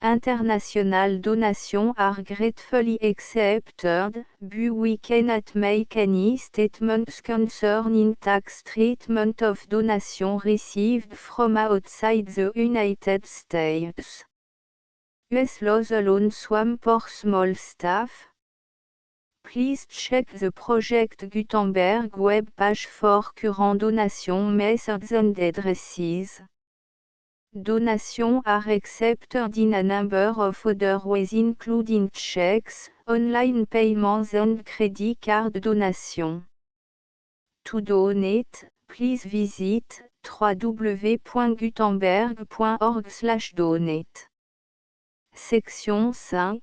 S1: International donations are gratefully accepted, but we cannot make any statements concerning tax treatment of donations received from outside the United States. US laws alone swam for small staff. Please check the Project Gutenberg webpage for current donation methods and addresses. Donations are accepted in a number of other ways including checks, online payments and credit card donations. To donate, please visit www.gutenberg.org/donate. Section 5.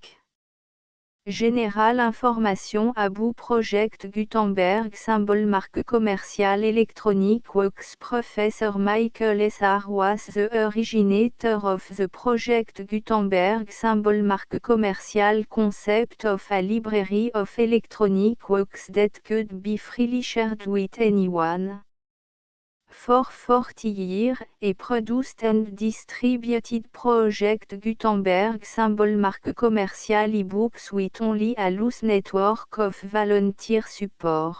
S1: Général information about Project Gutenberg symbol marque commerciale électronique works. Professor Michael S. R. was the originator of the Project Gutenberg symbol marque commerciale concept of a library of electronic works that could be freely shared with anyone. For 40 years, he produced and distributed Project Gutenberg symbol marque commerciale ebooks with only a loose network of volunteer support.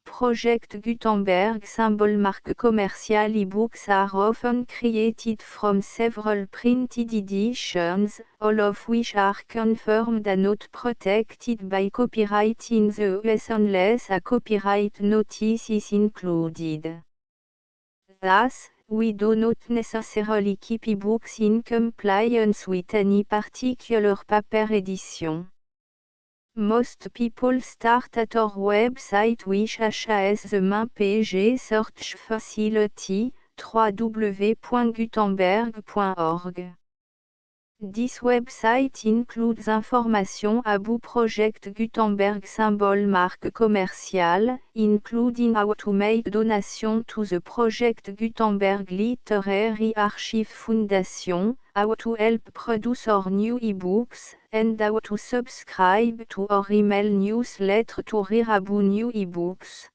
S1: Project Gutenberg symbol marque commerciale ebooks are often created from several printed editions, all of which are confirmed and not protected by copyright in the US unless a copyright notice is included. Thus, we do not necessarily keep ebooks in compliance with any particular paper edition. Most people start at our website which has the main page search facility, www.gutenberg.org. This website includes information about Project Gutenberg symbol marque commerciale, including how to make donation to the Project Gutenberg Literary Archive Foundation, how to help produce our new ebooks, and how to subscribe to our email newsletter to read about new ebooks.